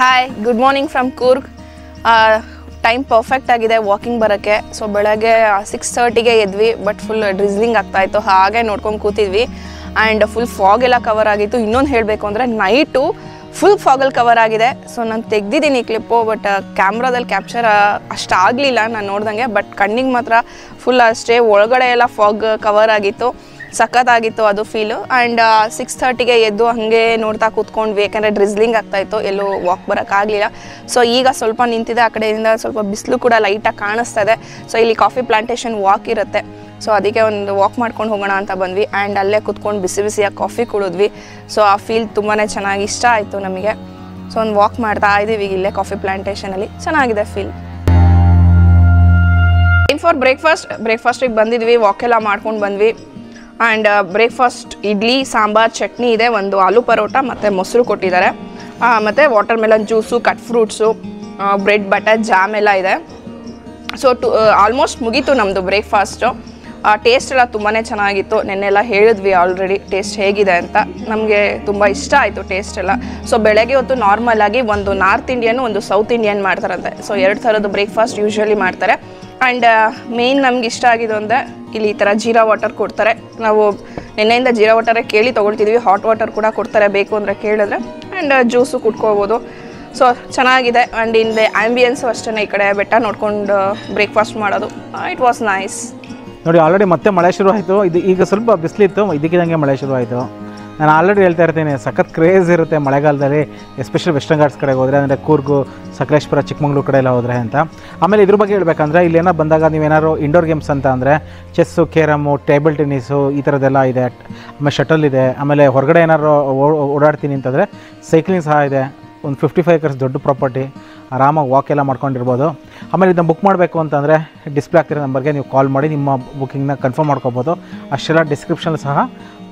Hi, good morning from Coorg. Time perfect ಆಗಿದೆ ವಾಕಿಂಗ್ ಬರೋಕ್ಕೆ. ಸೊ ಬೆಳಗ್ಗೆ 6:30ಗೆ ಎದ್ವಿ, ಬಟ್ ಫುಲ್ ಡ್ರಿಸ್ಲಿಂಗ್ ಆಗ್ತಾಯಿತ್ತು, ಹಾಗೆ ನೋಡ್ಕೊಂಡು ಕೂತಿದ್ವಿ. ಆ್ಯಂಡ್ ಫುಲ್ ಫಾಗ್ ಎಲ್ಲ ಕವರ್ ಆಗಿತ್ತು. ಇನ್ನೊಂದು ಹೇಳಬೇಕು ಅಂದರೆ ನೈಟು ಫುಲ್ ಫಾಗಲ್ಲಿ ಕವರ್ ಆಗಿದೆ. ಸೊ ನಾನು ತೆಗ್ದಿದ್ದೀನಿ ಕ್ಲಿಪ್ಪು, ಬಟ್ ಕ್ಯಾಮ್ರಾದಲ್ಲಿ ಕ್ಯಾಪ್ಚರ್ ಅಷ್ಟು ಆಗಲಿಲ್ಲ ನಾನು ನೋಡ್ದಂಗೆ. ಬಟ್ ಕಣ್ಣಿಗೆ ಮಾತ್ರ ಫುಲ್ ಅಷ್ಟೇ, ಒಳಗಡೆ ಎಲ್ಲ ಫಾಗ್ ಕವರ್ ಆಗಿತ್ತು. ಸಖತ್ತಾಗಿತ್ತು ಅದು ಫೀಲು. ಆ್ಯಂಡ್ 6:30ಗೆ ಎದ್ದು ಹಾಗೆ ನೋಡ್ತಾ ಕೂತ್ಕೊಂಡ್ವಿ, ಯಾಕಂದರೆ ಡ್ರಿಸ್ಲಿಂಗ್ ಆಗ್ತಾಯಿತ್ತು, ಎಲ್ಲೂ ವಾಕ್ ಬರೋಕ್ಕಾಗಲಿಲ್ಲ. ಸೊ ಈಗ ಸ್ವಲ್ಪ ನಿಂತಿದೆ, ಆ ಕಡೆಯಿಂದ ಸ್ವಲ್ಪ ಬಿಸಿಲು ಕೂಡ ಲೈಟಾಗಿ ಕಾಣಿಸ್ತಾ ಇದೆ. ಸೊ ಇಲ್ಲಿ ಕಾಫಿ ಪ್ಲಾಂಟೇಶನ್ ವಾಕ್ ಇರುತ್ತೆ. ಸೊ ಅದಕ್ಕೆ ಒಂದು ವಾಕ್ ಮಾಡ್ಕೊಂಡು ಹೋಗೋಣ ಅಂತ ಬಂದ್ವಿ. ಆ್ಯಂಡ್ ಅಲ್ಲೇ ಕೂತ್ಕೊಂಡು ಬಿಸಿ ಬಿಸಿಯಾಗಿ ಕಾಫಿ ಕುಡಿದ್ವಿ. ಸೊ ಆ ಫೀಲ್ ತುಂಬಾ ಚೆನ್ನಾಗಿ ಇಷ್ಟ ಆಯಿತು ನಮಗೆ. ಸೊ ಒಂದು ವಾಕ್ ಮಾಡ್ತಾ ಇದ್ದೀವಿ ಇಲ್ಲೇ ಕಾಫಿ ಪ್ಲಾಂಟೇಶನಲ್ಲಿ, ಚೆನ್ನಾಗಿದೆ ಫೀಲ್. ಟೈಮ್ ಫಾರ್ ಬ್ರೇಕ್ಫಾಸ್ಟಿಗೆ ಬಂದಿದ್ವಿ, ವಾಕೆಲ್ಲ ಮಾಡ್ಕೊಂಡು ಬಂದ್ವಿ. ಆ್ಯಂಡ್ ಬ್ರೇಕ್ಫಾಸ್ಟ್ ಇಡ್ಲಿ, ಸಾಂಬಾರು, ಚಟ್ನಿ ಇದೆ, ಒಂದು ಆಲೂ ಪರೋಟ ಮತ್ತು ಮೊಸರು ಕೊಟ್ಟಿದ್ದಾರೆ. ಮತ್ತು water melon juice, cut fruits, bread, butter, jam ಎಲ್ಲ ಇದೆ. ಸೊ ಆಲ್ಮೋಸ್ಟ್ ಮುಗೀತು ನಮ್ಮದು ಬ್ರೇಕ್ಫಾಸ್ಟು. ಟೇಸ್ಟ್ ಎಲ್ಲ ತುಂಬಾ ಚೆನ್ನಾಗಿತ್ತು. ನೆನ್ನೆಲ್ಲ ಹೇಳಿದ್ವಿ ಆಲ್ರೆಡಿ ಟೇಸ್ಟ್ ಹೇಗಿದೆ ಅಂತ. ನಮಗೆ ತುಂಬ ಇಷ್ಟ ಆಯಿತು ಟೇಸ್ಟ್ ಎಲ್ಲ. ಸೊ ಬೆಳಗ್ಗೆ ಹೊತ್ತು ನಾರ್ಮಲಾಗಿ ಒಂದು ನಾರ್ತ್ ಇಂಡಿಯನ್, ಒಂದು ಸೌತ್ ಇಂಡಿಯನ್ ಮಾಡ್ತಾರಂತೆ. ಸೊ 2 ಥರದ್ದು ಬ್ರೇಕ್ಫಾಸ್ಟ್ ಯೂಶ್ವಲಿ ಮಾಡ್ತಾರೆ. ಆ್ಯಂಡ್ ಮೇಯ್ನ್ ನಮ್ಗೆ ಇಷ್ಟ ಆಗಿದ್ದು ಅಂದರೆ ಇಲ್ಲಿ ಈ ಥರ ಜೀರಾ ವಾಟರ್ ಕೊಡ್ತಾರೆ. ನಾವು ನೆನ್ನೆಯಿಂದ ಜೀರಾ ವಾಟರೇ ಕೇಳಿ ತೊಗೊಳ್ತಿದ್ವಿ. ಹಾಟ್ ವಾಟರ್ ಕೂಡ ಕೊಡ್ತಾರೆ ಬೇಕು ಅಂದರೆ ಕೇಳಿದ್ರೆ. ಆ್ಯಂಡ್ ಜ್ಯೂಸು ಕುಡ್ಕೋಬೋದು. ಸೊ ಚೆನ್ನಾಗಿದೆ. ಆ್ಯಂಡ್ ಇಲ್ಲಿ ಆ್ಯಂಬಿಯನ್ಸು ಅಷ್ಟೇ, ಈ ಕಡೆ ಬೆಟ್ಟ ನೋಡ್ಕೊಂಡು ಬ್ರೇಕ್ಫಾಸ್ಟ್ ಮಾಡೋದು. It was nice. ನೋಡಿ, ಆಲ್ರೆಡಿ ಮತ್ತೆ ಮಳೆ ಶುರು ಆಯಿತು. ಇದು ಈಗ ಸ್ವಲ್ಪ ಬಿಸಿಲಿತ್ತು, ಇದಕ್ಕಿದಂಗೆ ಮಳೆ ಶುರು ಆಯಿತು. ನಾನು ಆಲ್ರೆಡಿ ಹೇಳ್ತಾ ಇರ್ತೀನಿ, ಸಖತ್ ಕ್ರೇಜ್ ಇರುತ್ತೆ ಮಳೆಗಾಲದಲ್ಲಿ, ಎಸ್ಪೆಷಲಿ ವೆಸ್ಟರ್ನ್ ಘಾಟ್ಸ್ ಕಡೆಗೆ ಹೋದರೆ, ಅಂದರೆ ಕೂರ್ಗು, ಸಕಲೇಶ್ಪುರ, ಚಿಕ್ಕಮಂಗ್ಳೂರು ಕಡೆ ಎಲ್ಲ ಹೋದರೆ ಅಂತ. ಆಮೇಲೆ ಇದ್ರ ಬಗ್ಗೆ ಹೇಳ್ಬೇಕಂದ್ರೆ ಇಲ್ಲೇನೋ ಬಂದಾಗ ನೀವೇನಾದ್ರು ಇಂಡೋರ್ ಗೇಮ್ಸ್ ಅಂತ ಅಂದರೆ ಚೆಸ್ಸು, ಕೇರಮ್ಮು, ಟೇಬಲ್ ಟೆನ್ನಿಸು ಈ ಥರದ್ದೆಲ್ಲ ಇದೆ. ಆಮೇಲೆ ಶಟಲ್ ಇದೆ. ಆಮೇಲೆ ಹೊರಗಡೆ ಏನಾದ್ರು ಓಡಾಡ್ತೀನಿ ಅಂತಂದರೆ ಸೈಕ್ಲಿಂಗ್ ಸಹ ಇದೆ. ಒಂದು 55 acres ದೊಡ್ಡ ಪ್ರಾಪರ್ಟಿ, ಆರಾಮಾಗಿ ವಾಕ್ ಎಲ್ಲ ಮಾಡ್ಕೊಂಡಿರ್ಬೋದು. ಆಮೇಲೆ ಇದನ್ನ ಬುಕ್ ಮಾಡಬೇಕು ಅಂತಂದರೆ ಡಿಸ್ಪ್ಲೇ ಆಗ್ತಿರೋ ನಂಬರ್ಗೆ ನೀವು ಕಾಲ್ ಮಾಡಿ ನಿಮ್ಮ ಬುಕ್ಕಿಂಗ್ನ ಕನ್ಫರ್ಮ್ ಮಾಡ್ಕೋಬೋದು. ಅಷ್ಟೆಲ್ಲ ಡಿಸ್ಕ್ರಿಪ್ಷನ್ ಸಹ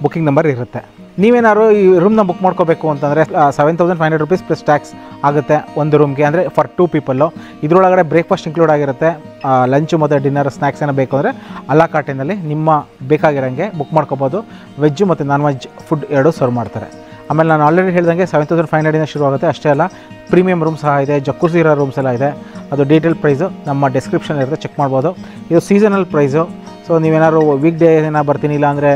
ಬುಕ್ಕಿಂಗ್ ನಂಬರ್ ಇರುತ್ತೆ. ನೀವೇನಾದ್ರು ಈ ರೂಮ್ನ ಬುಕ್ ಮಾಡ್ಕೋಬೇಕು ಅಂತಂದರೆ 7,500 rupees ಪ್ಲಸ್ ಟ್ಯಾಕ್ಸ್ ಆಗುತ್ತೆ ಒಂದು ರೂಮ್ಗೆ, ಅಂದರೆ ಫಾರ್ 2 people. ಇದರೊಳಗಡೆ ಬ್ರೇಕ್ಫಾಸ್ಟ್ ಇನ್ಕ್ಲೂಡ್ ಆಗಿರುತ್ತೆ. ಲಂಚು ಮತ್ತು ಡಿನ್ನರ್, ಸ್ನ್ಯಾಕ್ಸ್ ಏನೋ ಬೇಕು ಅಂದರೆ ಅಲಾ ಕಾರ್ಟಿನಲ್ಲಿ ನಿಮ್ಮ ಬೇಕಾಗಿರೋಂಗೆ ಬುಕ್ ಮಾಡ್ಕೋಬೋದು. ವೆಜ್ಜು ಮತ್ತು ನಾನ್ ವೆಜ್ ಫುಡ್ ಎರಡೂ ಸರ್ವ್ ಮಾಡ್ತಾರೆ. ಆಮೇಲೆ ನಾನು ಆಲ್ರೆಡಿ ಹೇಳ್ದಂಗೆ 7,500 ಶುರು ಆಗುತ್ತೆ. ಅಷ್ಟೇ ಅಲ್ಲ, ಪ್ರೀಮಿಯಂ ರೂಮ್ ಸಹ ಇದೆ, ಜಕ್ಕೂಸಿ ಇರೋ ರೂಮ್ಸ್ ಎಲ್ಲ ಇದೆ. ಅದು ಡೀಟೇಲ್ ಪ್ರೈಸು ನಮ್ಮ ಡಿಸ್ಕ್ರಿಪ್ಷನ್ ಇರುತ್ತೆ, ಚೆಕ್ ಮಾಡ್ಬೋದು. ಇದು ಸೀಸನಲ್ ಪ್ರೈಸು. ಸೊ ನೀವೇನಾದ್ರು ವೀಕ್ ಡೇ ಏನೋ ಬರ್ತೀನಿ, ಇಲ್ಲ ಅಂದರೆ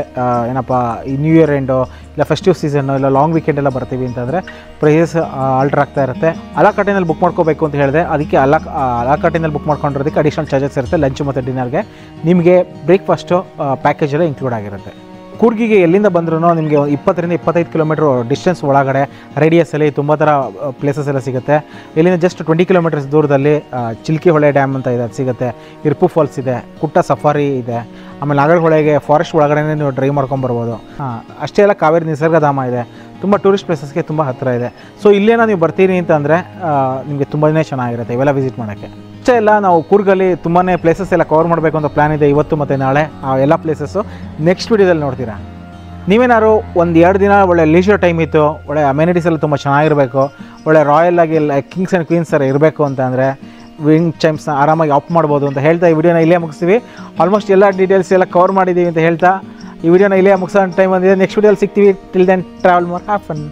ಏನಪ್ಪ ಈ ನ್ಯೂ ಇಯರ್ ಎಂಡು ಇಲ್ಲ ಫೆಸ್ಟಿವ್ ಸೀಸನ್ನು ಇಲ್ಲ ಲಾಂಗ್ ವೀಕೆಂಡ್ ಎಲ್ಲ ಬರ್ತೀವಿ ಅಂತಂದರೆ ಪ್ರೈಸಸ್ ಆಲ್ಟ್ರ್ ಆಗ್ತಾ ಇರುತ್ತೆ. ಅಲಾ ಕಾರ್ಟಿನಲ್ಲಿ ಬುಕ್ ಮಾಡ್ಕೋಬೇಕು ಅಂತ ಹೇಳಿದೆ, ಅದಕ್ಕೆ ಅಲಾ ಕಾರ್ಟಿನಲ್ಲಿ ಬುಕ್ ಮಾಡ್ಕೊಂಡಿರೋದಕ್ಕೆ ಅಡಿಷನಲ್ ಚಾರ್ಜಸ್ ಇರುತ್ತೆ. ಲಂಚು ಮತ್ತು ಡಿನ್ನರ್ಗೆ ನಿಮಗೆ ಬ್ರೇಕ್ಫಾಸ್ಟು ಪ್ಯಾಕೇಜೆಲ್ಲ ಇನ್ಕ್ಲೂಡ್ ಆಗಿರುತ್ತೆ. ಕೂರ್ಗಿಗೆ ಎಲ್ಲಿಂದ ಬಂದ್ರೂ ನಿಮಗೆ 20-25 ಕಿಲೋಮೀಟ್ರ್ ಡಿಸ್ಟೆನ್ಸ್ ಒಳಗಡೆ ರೇಡಿಯಸಲ್ಲಿ ತುಂಬ ಥರ ಪ್ಲೇಸಸ್ ಎಲ್ಲ ಸಿಗುತ್ತೆ. ಇಲ್ಲಿಂದ ಜಸ್ಟ್ 20 ಕಿಲೋಮೀಟರ್ಸ್ ದೂರದಲ್ಲಿ ಚಿಲ್ಕಿ ಹೊಳೆ ಡ್ಯಾಮ್ ಅಂತ ಇದೆ, ಅದು ಸಿಗುತ್ತೆ. ಇರ್ಪು ಫಾಲ್ಸ್ ಇದೆ, ಕುಟ್ಟ ಸಫಾರಿ ಇದೆ. ಆಮೇಲೆ ನಾಗರಹೊಳೆಗೆ ಫಾರೆಸ್ಟ್ ಒಳಗಡೆ ನೀವು ಡ್ರೈವ್ ಮಾಡ್ಕೊಂಬರ್ಬೋದು. ಅಷ್ಟೇ ಅಲ್ಲ, ಕಾವೇರಿ ನಿಸರ್ಗಧಾಮ ಇದೆ. ತುಂಬ ಟೂರಿಸ್ಟ್ ಪ್ಲೇಸಸ್ಗೆ ತುಂಬ ಹತ್ತಿರ ಇದೆ. ಸೊ ಇಲ್ಲೇನೋ ನೀವು ಬರ್ತೀರಿ ಅಂತಂದರೆ ನಿಮಗೆ ತುಂಬಾ ಚೆನ್ನಾಗಿರುತ್ತೆ ಇವೆಲ್ಲ ವಿಸಿಟ್ ಮಾಡೋಕ್ಕೆ. ಅಷ್ಟೇ ಎಲ್ಲ ನಾವು ಕೂರ್ಗಲ್ಲಿ ತುಂಬಾ ಪ್ಲೇಸಸ್ ಎಲ್ಲ ಕವರ್ ಮಾಡಬೇಕು ಅಂತ ಪ್ಲ್ಯಾನ್ ಇದೆ ಇವತ್ತು ಮತ್ತು ನಾಳೆ. ಆ ಎಲ್ಲ ಪ್ಲೇಸಸ್ಸು ನೆಕ್ಸ್ಟ್ ವೀಡಿಯೋದಲ್ಲಿ ನೋಡ್ತೀರಾ. ನೀವೇನಾದ್ರು 1-2 ದಿನ ಒಳ್ಳೆ ಲೀಜರ್ ಟೈಮ್ ಇತ್ತು, ಒಳ್ಳೆ ಅಮ್ಯುನಿಟೀಸ್ ಎಲ್ಲ ತುಂಬ ಚೆನ್ನಾಗಿರಬೇಕು, ಒಳ್ಳೆ ರಾಯಲ್ ಆಗಿ ಕಿಂಗ್ಸ್ ಆ್ಯಂಡ್ ಕ್ವೀನ್ಸ್ ಥರ ಇರಬೇಕು ಅಂತ ಅಂದರೆ ವಿಂಗ್ ಚೈಮ್ಸ್ನ ಆರಾಮಾಗಿ ಆಫ್ ಮಾಡ್ಬೋದು ಅಂತ ಹೇಳ್ತಾ ಈ ವಿಡಿಯೋನ ಇಲ್ಲೇ ಮುಗಿಸ್ತೀವಿ. ಆಲ್ಮೋಸ್ಟ್ ಎಲ್ಲ ಡೀಟೇಲ್ಸ್ ಎಲ್ಲ ಕವರ್ ಮಾಡಿದ್ದೀವಿ ಅಂತ ಹೇಳ್ತಾ ಈ ವಿಡಿಯೋನ ಇಲ್ಲೇ ಮುಗಿಸೋ ಟೈಮ್ ಬಂದಿದೆ. ನೆಕ್ಸ್ಟ್ ವಿಡಿಯೋಲಿ ಸಿಗ್ತೀವಿ. Till then travel more, have fun.